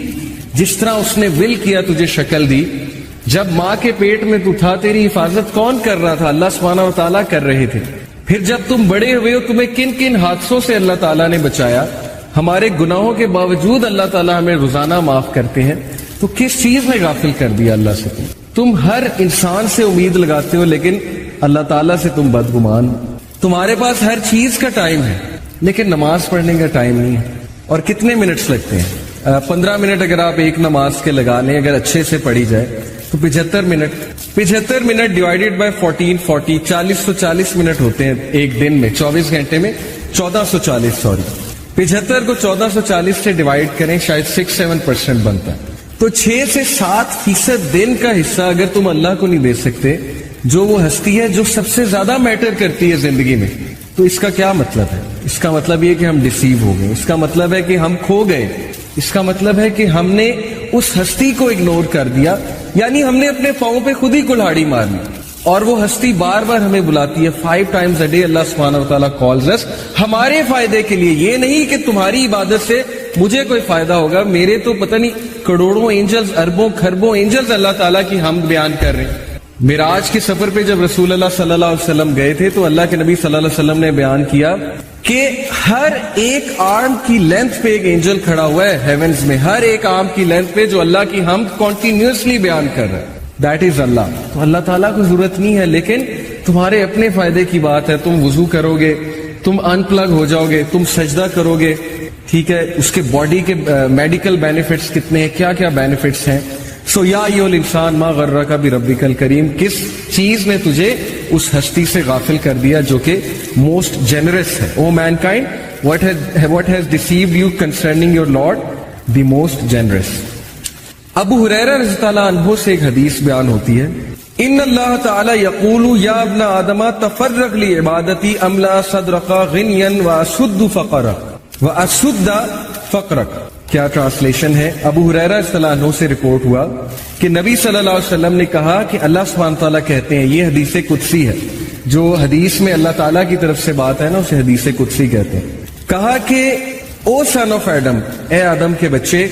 جس طرح اس نے ول کیا تجھے شکل دی. جب ماں کے پیٹ میں تو تھا تیری حفاظت کون کر رہا تھا؟ اللہ سبحانہ و تعالیٰ کر رہے تھے. پھر جب تم بڑے ہوئے ہو تمہیں کن کن حادثوں سے اللہ تعالیٰ نے بچایا. ہمارے گناہوں کے باوجود اللہ تعالیٰ ہمیں روزانہ معاف کرتے ہیں. تو کس چیز نے غافل کر دیا اللہ سے؟ تم ہر انسان سے امید لگاتے ہو لیکن اللہ تعالیٰ سے تم بدگمان. تمہارے پاس ہر چیز کا ٹائم ہے لیکن نماز پڑھنے کا ٹائم نہیں ہے. اور کتنے منٹس لگتے ہیں؟ 15 منٹ اگر آپ ایک نماز کے لگا لیں, اگر اچھے سے پڑھی جائے تو 75 منٹ ڈیوائیڈیڈ بائی 14 440 منٹ ہوتے ہیں ایک دن میں. 24 گھنٹے میں 1440 75 کو 1440 سے ڈیوائیڈ کریں, شاید 6-7% بنتا ہے. تو 6 سے 7% دن کا حصہ اگر تم اللہ کو نہیں دے سکتے, جو وہ ہستی ہے جو سب سے زیادہ میٹر کرتی ہے زندگی میں, تو اس کا کیا مطلب ہے؟ اس کا مطلب یہ کہ ہم ڈیسیو ہو گئے, اس کا مطلب ہے کہ ہم کھو گئے, اس کا مطلب ہے کہ ہم نے اس ہستی کو اگنور کر دیا, یعنی ہم نے اپنے پاؤں پہ خود ہی کلہاڑی مار لی. اور وہ ہستی بار بار ہمیں بلاتی ہے 5 times a day. اللہ سبحانہ و تعالیٰ calls us ہمارے فائدے کے لیے. یہ نہیں کہ تمہاری عبادت سے مجھے کوئی فائدہ ہوگا, میرے تو پتہ نہیں کروڑوں اینجلز, اربوں کھربوں اینجلز اللہ تعالیٰ کی حمد بیان کر رہے ہیں. معراج کے سفر پہ جب رسول اللہ صلی اللہ علیہ وسلم گئے تھے تو اللہ کے نبی صلی اللہ علیہ وسلم نے بیان کیا کہ ہر ایک آرم کی لینتھ پہ ایک اینجل کھڑا ہوا ہے ہیونز میں, ہر ایک آرم کی لینتھ پہ, جو اللہ کی حمد کنٹینیوسلی بیان کر رہا ہے. دیٹ از اللہ. تو اللہ تعالیٰ کو ضرورت نہیں ہے, لیکن تمہارے اپنے فائدے کی بات ہے. تم وضو کرو گے, تم ان پلگ ہو جاؤ گے, تم سجدہ کرو گے, ٹھیک ہے, اس کے باڈی کے میڈیکل بینیفٹس کتنے ہیں, کیا کیا بینیفٹس ہیں. سو یا ایھا الانسان ما غرک بربک الکریم, کس چیز نے تجھے اس ہستی سے غافل کر دیا جو کہ موسٹ جنرس ہے. او main kind what has deceived you concerning your Lord, the most generous. ابو ہریرہ رضی اللہ عنہ سے ایک حدیث بیان ہوتی ہے, ان اللہ تعالی یقول یا ابن آدم تفرغ لعبادتی املا صدرک غنیا واسد فقرک واسد فقرک. کیا ٹرانسلیشن ہے؟ ابو ہریرہ رضی اللہ عنہ سے رپورٹ ہوا کہ نبی صلی اللہ علیہ وسلم نے کہا کہ اللہ سبحانہ تعالیٰ کہتے ہیں, یہ حدیث قدسی ہے, جو حدیث میں اللہ تعالیٰ کی طرف سے بات ہے نا اسے حدیث قدسی کہتے ہیں. کہا کہ او سن آف ایڈم, اے آدم کے بچے,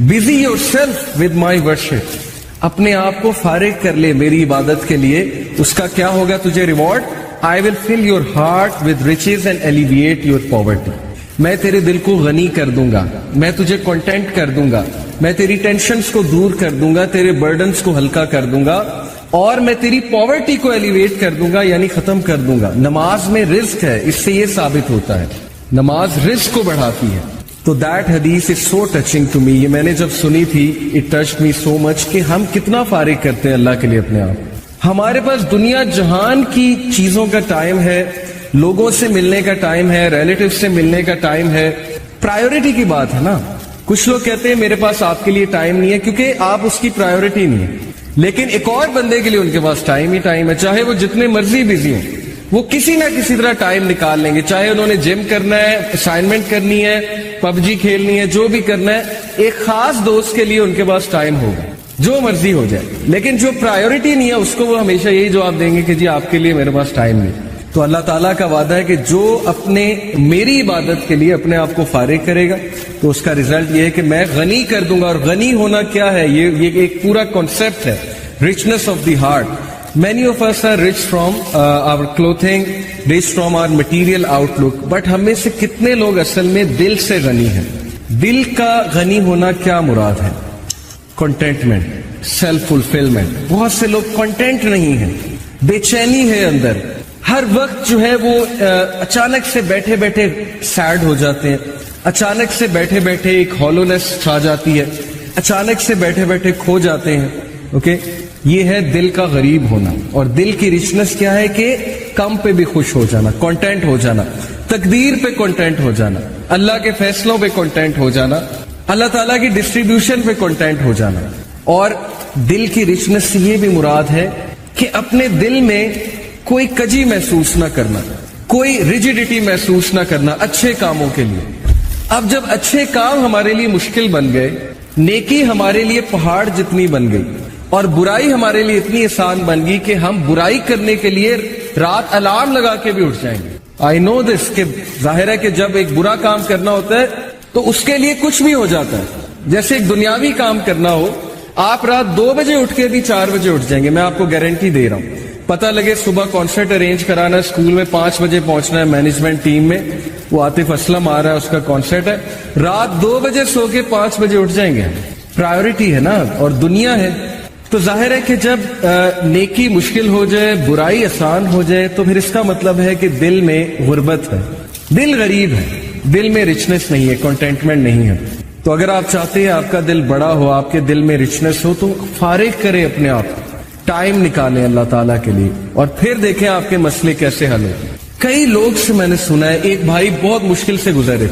busy your self with my worship, اپنے آپ کو فارغ کر لے میری عبادت کے لیے. اس کا کیا ہوگا تجھے reward? I will fill your heart with riches and alleviate your poverty. میں تیرے دل کو غنی کر دوں گا, میں تجھے کنٹینٹ کر دوں گا, میں تیری ٹینشنز کو دور کر دوں گا, تیرے برڈنز کو ہلکا کر دوں گا, اور میں تیری پاورٹی کو ایلیویٹ کر دوں گا, یعنی ختم کر دوں گا. نماز میں رزق ہے, اس سے یہ ثابت ہوتا ہے نماز رزق کو بڑھاتی ہے. تو دیٹ حدیث از سو ٹچنگ ٹو می. یہ میں نے جب سنی تھی اٹ ٹچڈ می سو مچ کہ ہم کتنا فارغ کرتے ہیں اللہ کے لیے اپنے آپ. ہمارے پاس دنیا جہان کی چیزوں کا ٹائم ہے, لوگوں سے ملنے کا ٹائم ہے, ریلیٹیو سے ملنے کا ٹائم ہے. پرائیورٹی کی بات ہے نا. کچھ لوگ کہتے ہیں میرے پاس آپ کے لیے ٹائم نہیں ہے, کیونکہ آپ اس کی پرائیورٹی نہیں ہے. لیکن ایک اور بندے کے لیے ان کے پاس ٹائم ہی ٹائم ہے، چاہے وہ جتنے مرضی بزی ہوں، وہ کسی نہ کسی طرح ٹائم نکال لیں گے، چاہے انہوں نے جم کرنا ہے، اسائنمنٹ کرنی ہے، پب جی کھیلنی ہے، جو بھی کرنا ہے، ایک خاص دوست کے لیے ان کے پاس ٹائم ہوگا، جو مرضی ہو جائے۔ لیکن جو پرائیورٹی نہیں ہے اس کو وہ ہمیشہ یہی جواب دیں گے کہ جی آپ کے لیے میرے پاس ٹائم نہیں۔ تو اللہ تعالیٰ کا وعدہ ہے کہ جو اپنے میری عبادت کے لیے اپنے آپ کو فارغ کرے گا تو اس کا ریزلٹ یہ ہے کہ میں غنی کر دوں گا۔ اور غنی ہونا کیا ہے؟ یہ ایک پورا کانسیپٹ ہے، richness of the heart. Many of us are rich from our clothing, rich from our material outlook, but ہم میں سے کتنے لوگ اصل میں دل سے غنی ہیں؟ دل کا غنی ہونا کیا مراد ہے؟ Contentment, self fulfilment. بہت سے لوگ کنٹینٹ نہیں ہیں، بے چینی ہے اندر، ہر وقت جو ہے وہ اچانک سے بیٹھے بیٹھے سیڈ ہو جاتے ہیں، اچانک سے بیٹھے بیٹھے ایک ہالونیس چھا جاتی ہے، اچانک سے بیٹھے بیٹھے کھو جاتے ہیں۔ اوکے، یہ ہے دل کا غریب ہونا۔ اور دل کی رچنس کیا ہے کہ کم پہ بھی خوش ہو جانا، کانٹینٹ ہو جانا، تقدیر پہ کانٹینٹ ہو جانا، اللہ کے فیصلوں پہ کانٹینٹ ہو جانا، اللہ تعالیٰ کی ڈسٹریبیوشن پہ کانٹینٹ ہو جانا۔ اور دل کی رچنس سے یہ بھی مراد ہے کہ اپنے دل میں کوئی کجی محسوس نہ کرنا، کوئی ریجیڈیٹی محسوس نہ کرنا اچھے کاموں کے لیے۔ اب جب اچھے کام ہمارے لیے مشکل بن گئے، نیکی ہمارے لیے پہاڑ جتنی بن گئی، اور برائی ہمارے لیے اتنی آسان بن گئی کہ ہم برائی کرنے کے لیے رات الارم لگا کے بھی اٹھ جائیں گے۔ آئی نو دس، کہ ظاہر ہے کہ جب ایک برا کام کرنا ہوتا ہے تو اس کے لیے کچھ بھی ہو جاتا ہے۔ جیسے ایک دنیاوی کام کرنا ہو، آپ رات 2 بجے اٹھ کے بھی 4 بجے اٹھ جائیں گے، میں آپ کو گارنٹی دے رہا ہوں۔ پتہ لگے صبح کانسرٹ ارینج کرانا ہے، اسکول میں 5 بجے پہنچنا ہے، مینجمنٹ ٹیم میں وہ عاطف اسلم آ رہا ہے، اس کا کانسرٹ ہے، رات 2 بجے سو کے 5 بجے اٹھ جائیں گے۔ پرائیورٹی ہے نا، اور دنیا ہے۔ تو ظاہر ہے کہ جب نیکی مشکل ہو جائے، برائی آسان ہو جائے، تو پھر اس کا مطلب ہے کہ دل میں غربت ہے، دل غریب ہے، دل میں رچنس نہیں ہے، کنٹینٹمنٹ نہیں ہے۔ تو اگر آپ چاہتے ہیں آپ کا دل بڑا ہو، آپ کے دل میں رچنس ہو، تو فارغ کریں اپنے آپ کو، ٹائم نکالیں اللہ تعالیٰ کے لیے، اور پھر دیکھیں آپ کے مسئلے کیسے حل ہو۔ کئی لوگ سے میں نے سنا ہے، ایک بھائی بہت مشکل سے گزرے تھے،